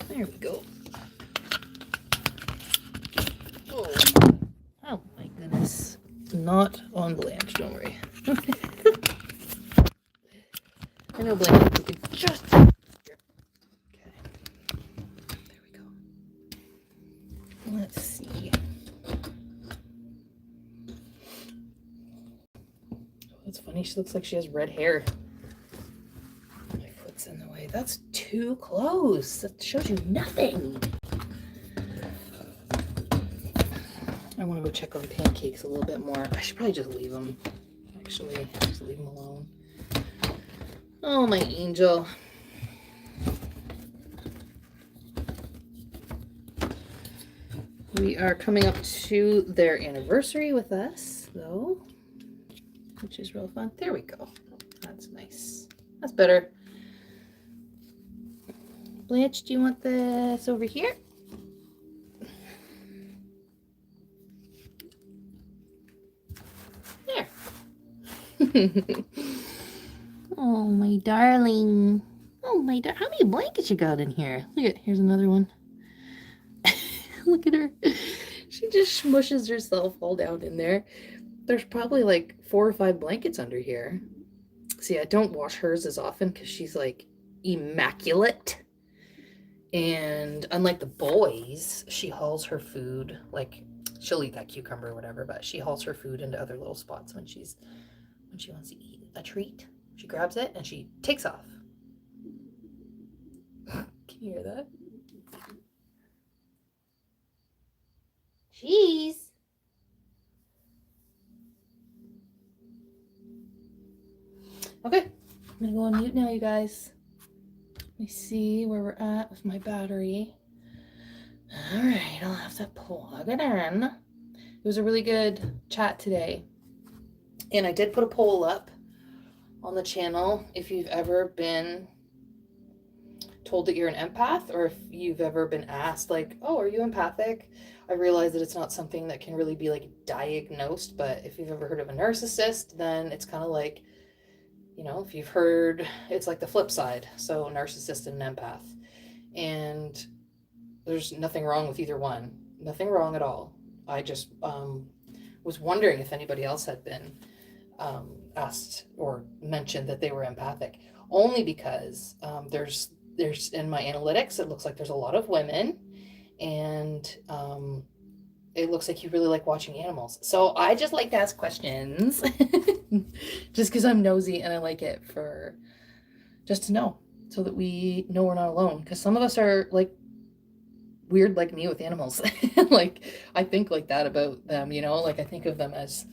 There we go. Oh my goodness. Not on Blanch, don't worry. I know Blanch, you could just... Okay. There we go. Let's see. That's funny, she looks like she has red hair. My foot's in the way. That's too close. That shows you nothing. I want to go check on the pancakes a little bit more. I should probably just leave them. Actually, just leave them alone. Oh, my angel. We are coming up to their anniversary with us, though, which is real fun. There we go. That's nice. That's better. Blanch, do you want this over here? There. Oh, my darling. Oh, my how many blankets you got in here? Look at, here's another one. Look at her. She just smushes herself all down in there. There's probably like 4 or 5 blankets under here. See, I don't wash hers as often because she's like immaculate. And unlike the boys, she hauls her food, like she'll eat that cucumber or whatever, but she hauls her food into other little spots when she wants to eat a treat. She grabs it and she takes off. Can you hear that? Cheese. Okay, I'm gonna go on mute now, you guys. Let me see where we're at with my battery. All right, I'll have to plug it in. It was a really good chat today. And I did put a poll up on the channel if you've ever been told that you're an empath, or if you've ever been asked like, oh, are you empathic? I realize that it's not something that can really be like diagnosed, but if you've ever heard of a narcissist, then it's kind of like, you know, if you've heard, it's like the flip side. So narcissist and an empath. And there's nothing wrong with either one. Nothing wrong at all. I just was wondering if anybody else had been asked or mentioned that they were empathic. Only because there's in my analytics, it looks like there's a lot of women, and it looks like you really like watching animals. So I just like to ask questions just because I'm nosy and I like it for just to know, so that we know we're not alone. Because some of us are like weird like me with animals. Like I think like that about them, you know, like I think of them as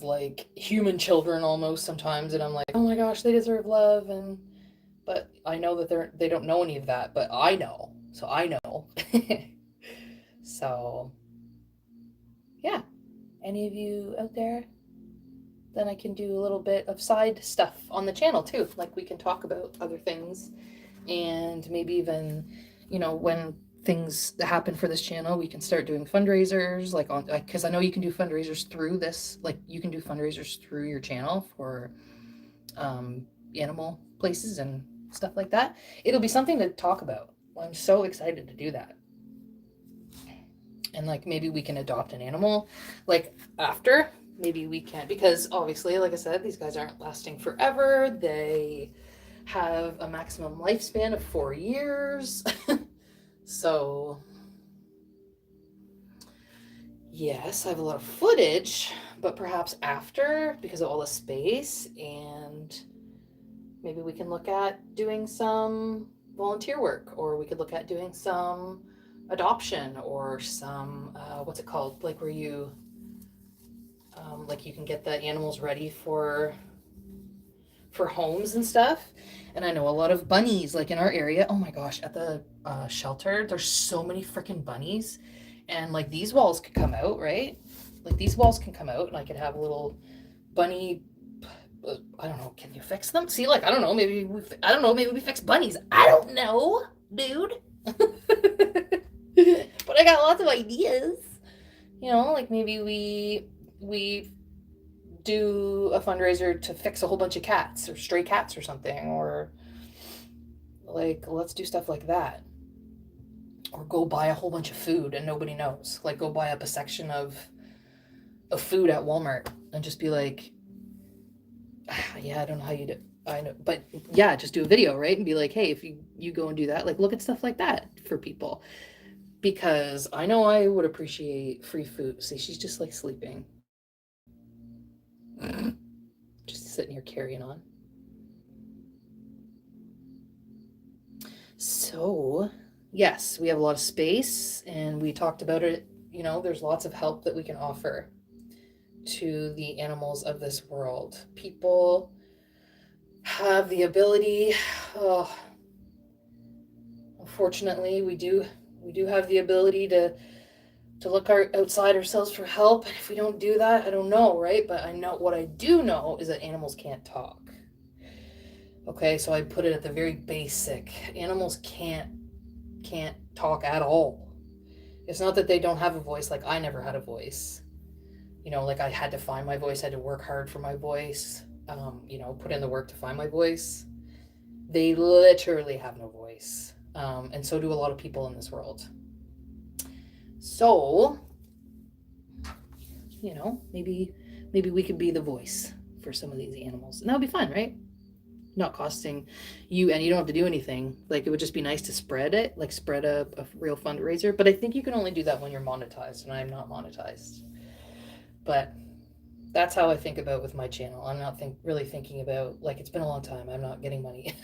like human children almost sometimes, and I'm like, oh my gosh, they deserve love. And but I know that they don't know any of that, but I know. So I know. So yeah, any of you out there, then I can do a little bit of side stuff on the channel too. Like we can talk about other things, and maybe even, when things happen for this channel, we can start doing fundraisers, like on, because I know you can do fundraisers through this, like you can do fundraisers through your channel for animal places and stuff like that. It'll be something to talk about. I'm so excited to do that. And like maybe we can adopt an animal like after, maybe we can, because obviously, like I said, these guys aren't lasting forever. They have a maximum lifespan of 4 years. So yes, I have a lot of footage, but perhaps after, because of all the space, and maybe we can look at doing some volunteer work, or we could look at doing some adoption, or some what's it called, like where you like you can get the animals ready for homes and stuff. And I know a lot of bunnies, like in our area. Oh my gosh, at the shelter, there's so many freaking bunnies, and like these walls could come out, right? Like these walls can come out, and I could have a little bunny. I don't know. Can you fix them? See, like I don't know. I don't know. Maybe we fix bunnies. I don't know, dude. But I got lots of ideas. Like maybe we do a fundraiser to fix a whole bunch of cats or stray cats or something, or like let's do stuff like that. Or go buy a whole bunch of food and nobody knows. Like go buy up a section of food at Walmart and just be like, yeah, I don't know how you do. I know, but yeah, just do a video, right? And be like, hey, if you go and do that, like look at stuff like that for people. Because I know I would appreciate free food. See, she's just like sleeping. Just sitting here carrying on. So, yes, we have a lot of space, and we talked about it. There's lots of help that we can offer to the animals of this world. People have the ability, oh, unfortunately, we do have the ability to look outside ourselves for help. And if we don't do that, I don't know, right? But I know what I do know is that animals can't talk. Okay, so I put it at the very basic. Animals can't talk at all. It's not that they don't have a voice. Like I never had a voice. Like I had to find my voice, I had to work hard for my voice, put in the work to find my voice. They literally have no voice. And so do a lot of people in this world. So, maybe we could be the voice for some of these animals. And that would be fun, right? Not costing you, and you don't have to do anything. Like it would just be nice to spread it, like spread a real fundraiser. But I think you can only do that when you're monetized, and I'm not monetized. But that's how I think about with my channel. I'm not really thinking about, like, it's been a long time. I'm not getting money.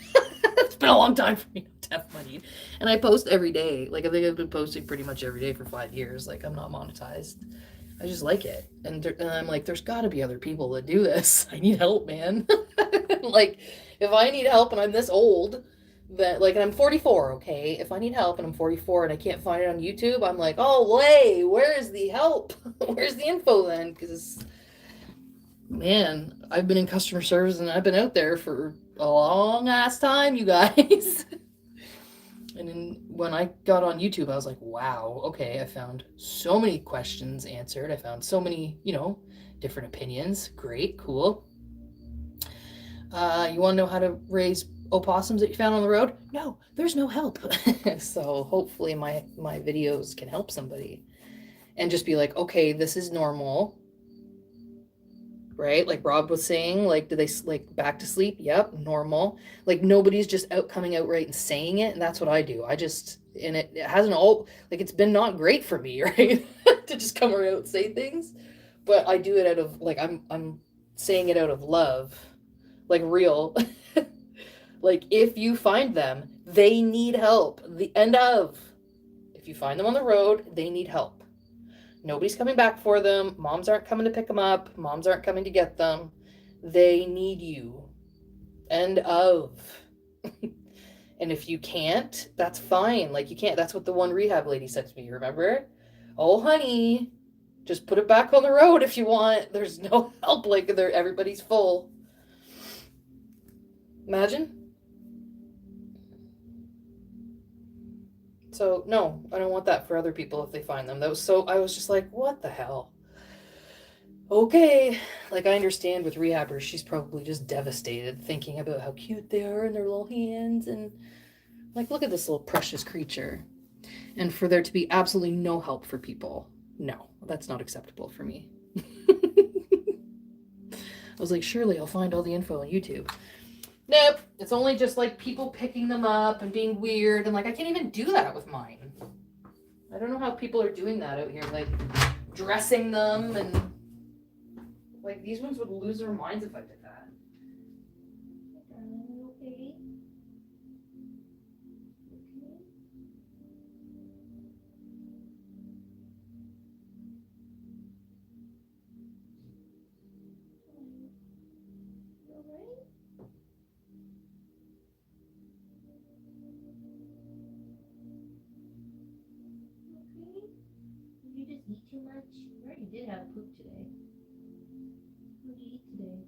It's been a long time for me not to have money. And I post every day. Like I think I've been posting pretty much every day for 5 years. Like I'm not monetized. I just like it. And I'm like, there's got to be other people that do this. I need help, man. Like, if I need help and I'm this old, that like, and I'm 44, okay? If I need help and I'm 44 and I can't find it on YouTube, I'm like, oh, wait, where's the help? Where's the info then? Because, man, I've been in customer service and I've been out there for a long ass time, you guys. And then when I got on YouTube, I was like, wow, okay, I found so many questions answered. I found so many, different opinions. Great, cool. You want to know how to raise opossums that you found on the road? No, there's no help. So hopefully my videos can help somebody and just be like, okay, this is normal. Right? Like Rob was saying, like, do they like back to sleep? Yep, normal. Like nobody's just coming out right and saying it. And that's what I do. I just, and it hasn't all, like, it's been not great for me, right? To just come around and say things. But I do it out of, like, I'm saying it out of love, like real. Like if you find them, they need help. The end of. If you find them on the road, they need help. Nobody's coming back for them. Moms aren't coming to pick them up. Moms aren't coming to get them. They need you. End of. And if you can't, that's fine. Like you can't. That's what the one rehab lady said to me, remember? Oh, honey, Just put it back on the road if you want. There's no help, like everybody's full. Imagine. So no, I don't want that for other people if they find them. I was just like, what the hell? Okay, like I understand with rehabbers, she's probably just devastated thinking about how cute they are and their little hands and like, look at this little precious creature. And for there to be absolutely no help for people, no, that's not acceptable for me. I was like, surely I'll find all the info on YouTube. Nope, it's only just like people picking them up and being weird, and like I can't even do that with mine. I don't know how people are doing that out here, like dressing them, and like these ones would lose their minds if I did that. Okay. Did you just eat too much? You already did have poop today. What did you eat today?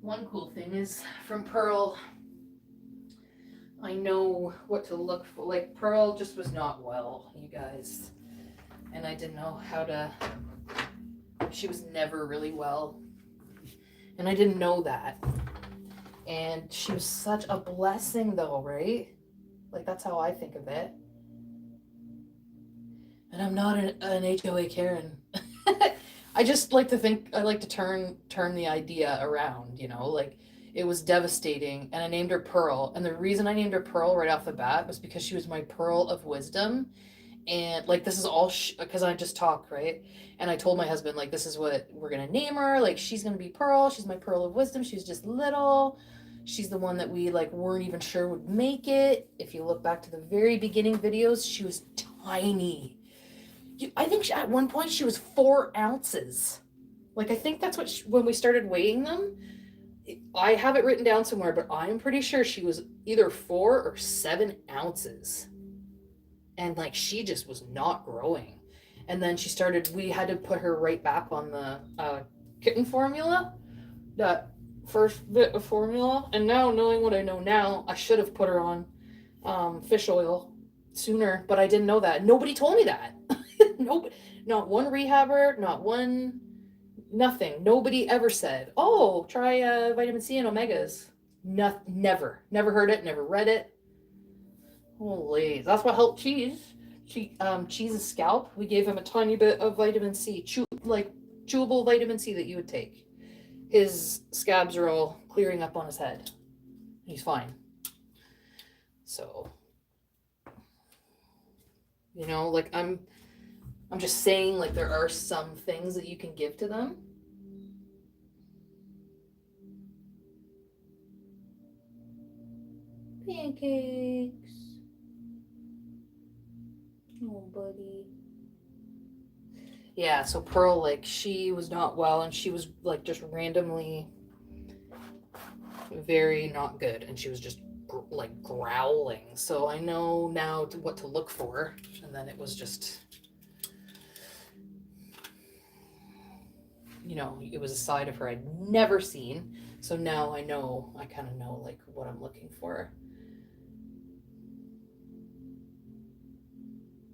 One cool thing is from Pearl, I know what to look for. Like Pearl just was not well, you guys. And I didn't know how to, she was never really well. And I didn't know that. And she was such a blessing though, right? Like that's how I think of it. And I'm not an HOA Karen. I just like to think, I like to turn the idea around, you know, like it was devastating and I named her Pearl. And the reason I named her Pearl right off the bat was because she was my pearl of wisdom. And like, this is all because I just talked, right? And I told my husband, like, this is what we're going to name her. Like, she's going to be Pearl. She's my pearl of wisdom. She's just little. She's the one that we like weren't even sure would make it. If you look back to the very beginning videos, she was tiny. I think at one point she was 4 ounces. Like, I think that's what when we started weighing them, I have it written down somewhere, but I'm pretty sure she was either 4 or 7 ounces. And like, she just was not growing. And then we had to put her right back on the kitten formula, that first bit of formula. And now, knowing what I know now, I should have put her on fish oil sooner, but I didn't know that. Nobody told me that. Nope, not one rehabber, not one, nothing. Nobody ever said, oh, try vitamin C and omegas. Never heard it, never read it. Holy, that's what helped Cheese's scalp. We gave him a tiny bit of vitamin C, chewable vitamin C that you would take. His scabs are all clearing up on his head. He's fine. So, you know, like I'm just saying, like, there are some things that you can give to them. Pancakes. Oh, buddy. Yeah, so Pearl, like, she was not well, and she was, like, just randomly very not good, and she was just, like, growling. So I know now what to look for, and then it was just, you know, it was a side of her I'd never seen. So now I kind of know, like, what I'm looking for.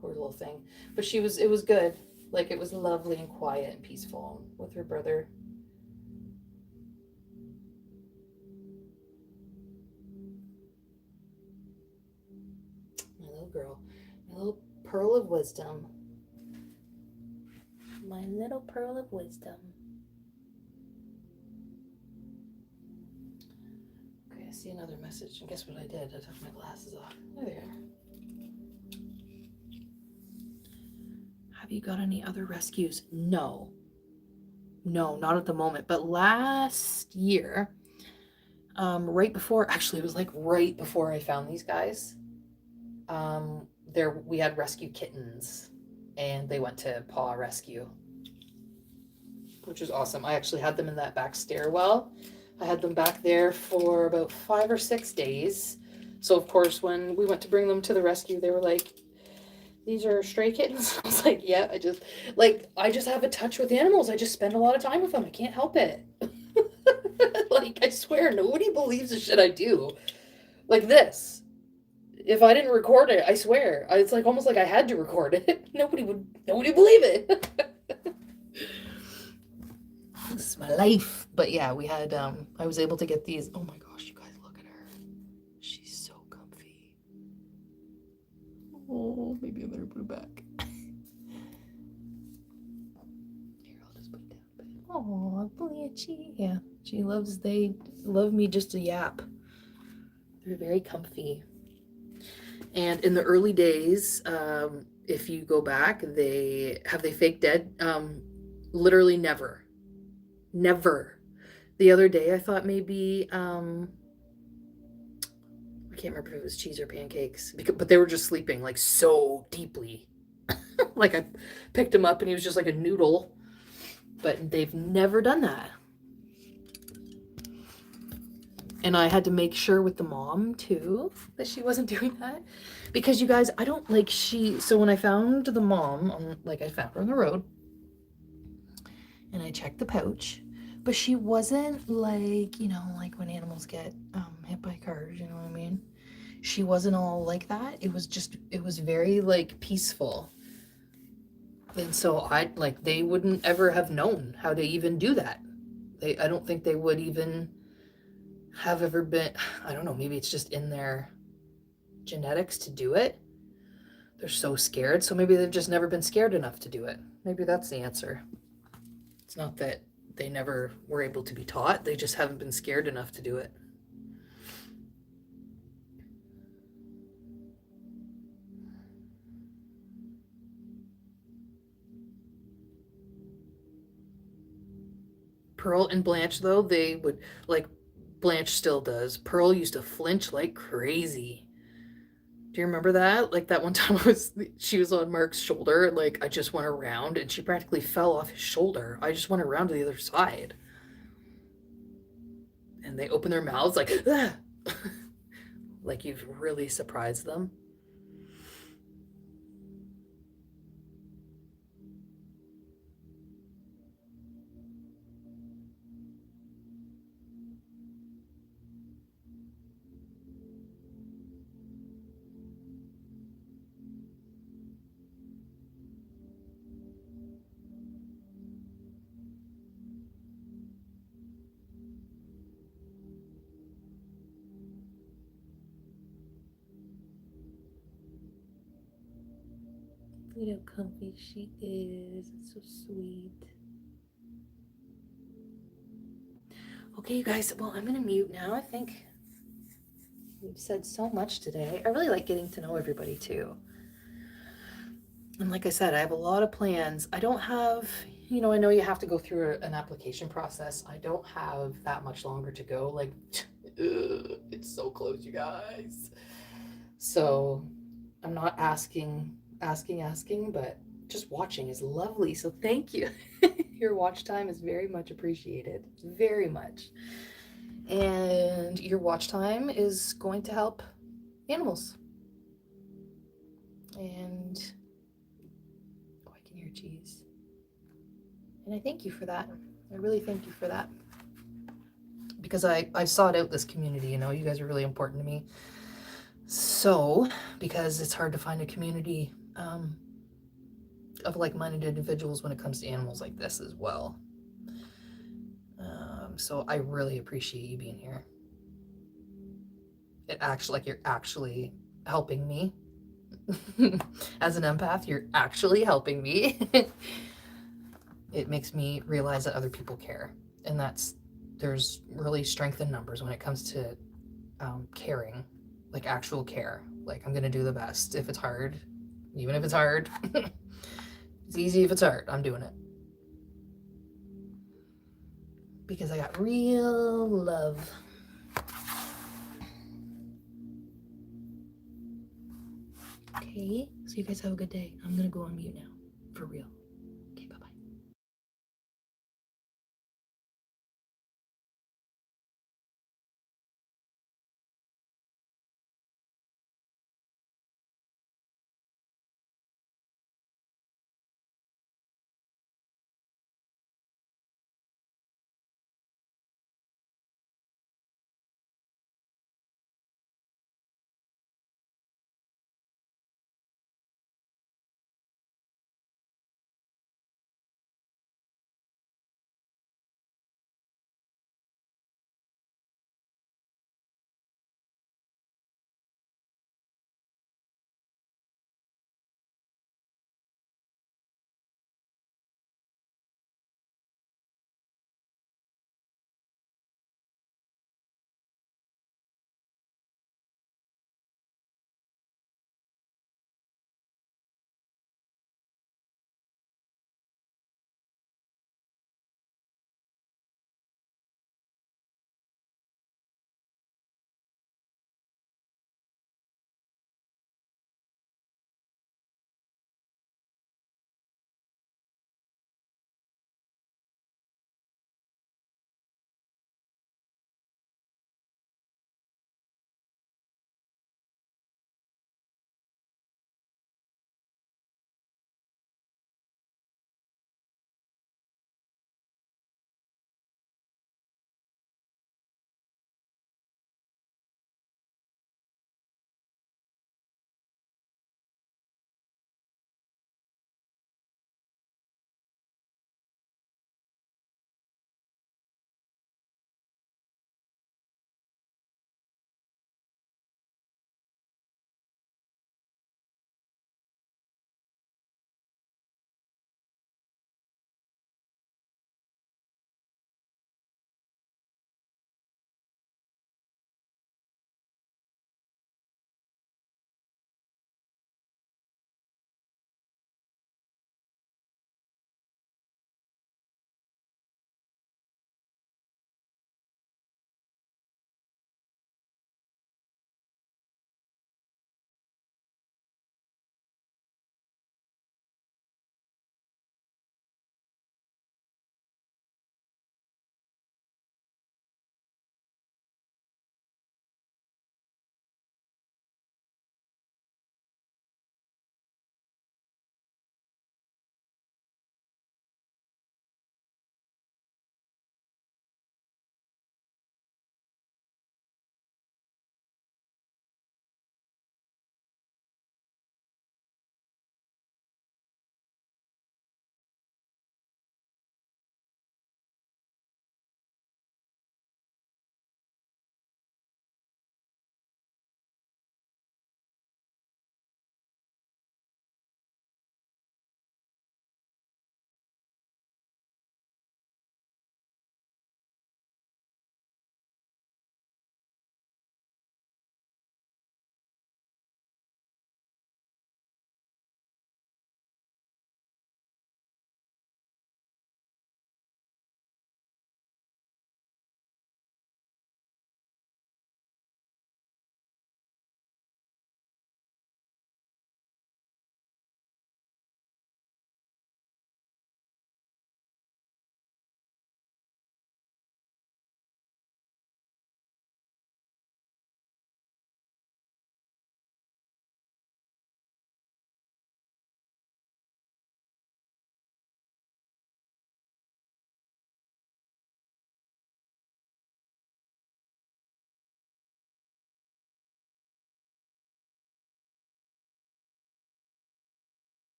Poor little thing. But it was good. Like, it was lovely and quiet and peaceful with her brother. My little girl. My little pearl of wisdom. My little pearl of wisdom. Okay, I see another message. And guess what I did? I took my glasses off. There. Have you got any other rescues? No, not at the moment. But last year, right before, actually, it was like right before I found these guys, we had rescue kittens, and they went to paw rescue, which was awesome. I actually had them in that back stairwell. I had them back there for about 5 or 6 days. So of course, when we went to bring them to the rescue, they were like, "These are stray kittens." I was like, "Yeah, I just have a touch with animals. I just spend a lot of time with them. I can't help it." Like, I swear, nobody believes the shit I do. Like this. If I didn't record it, I swear, it's like almost like I had to record it. Nobody would believe it. This is my life. But yeah, we had I was able to get these. Oh my gosh, you guys, look at her. She's so comfy. Oh, maybe I better put it back. Here, I'll just put it down a bit. Oh, Blanchy. Yeah, they love me just a yap. They're very comfy. And in the early days, if you go back, they fake dead. Literally never. The other day, I thought maybe I can't remember if it was cheese or pancakes, but they were just sleeping like so deeply. Like, I picked him up and he was just like a noodle. But they've never done that. And I had to make sure with the mom too that she wasn't doing that, because you guys, I don't like so when I found the mom, I found her on the road and I checked the pouch, but she wasn't like, like when animals get hit by cars, you know what I mean? She wasn't all like that. It was very like peaceful. And so they wouldn't ever have known how to even do that. I don't think they would even have ever been, I don't know, maybe it's just in their genetics to do it. They're so scared, so maybe they've just never been scared enough to do it. Maybe that's the answer. It's not that they never were able to be taught, they just haven't been scared enough to do it. Pearl and Blanche, though, they would, like, Blanche still does. Pearl used to flinch like crazy. Do you remember that? Like, that one time she was on Mark's shoulder, and like I just went around and she practically fell off his shoulder. I just went around to the other side. And they open their mouths like, ah! Like you've really surprised them. Look how comfy she is. It's so sweet. Okay, you guys, well, I'm gonna mute now. I think we've said so much today. I really like getting to know everybody too. And like I said, I have a lot of plans. I don't have, I know you have to go through an application process. I don't have that much longer to go. Like, it's so close, you guys. So I'm not asking, but just watching is lovely. So thank you. Your watch time is very much appreciated. Very much. And your watch time is going to help animals. And I can hear cheese. And I thank you for that. I really thank you for that. Because I sought out this community, you guys are really important to me. So, because it's hard to find a community of like-minded individuals when it comes to animals like this as well. So I really appreciate you being here. You're actually helping me. As an empath, you're actually helping me. It makes me realize that other people care. And there's really strength in numbers when it comes to caring, like actual care. Like, I'm gonna do the best. If it's hard, even if it's hard, it's easy if it's hard, I'm doing it. Because I got real love. Okay, so you guys have a good day. I'm gonna go on mute now, for real.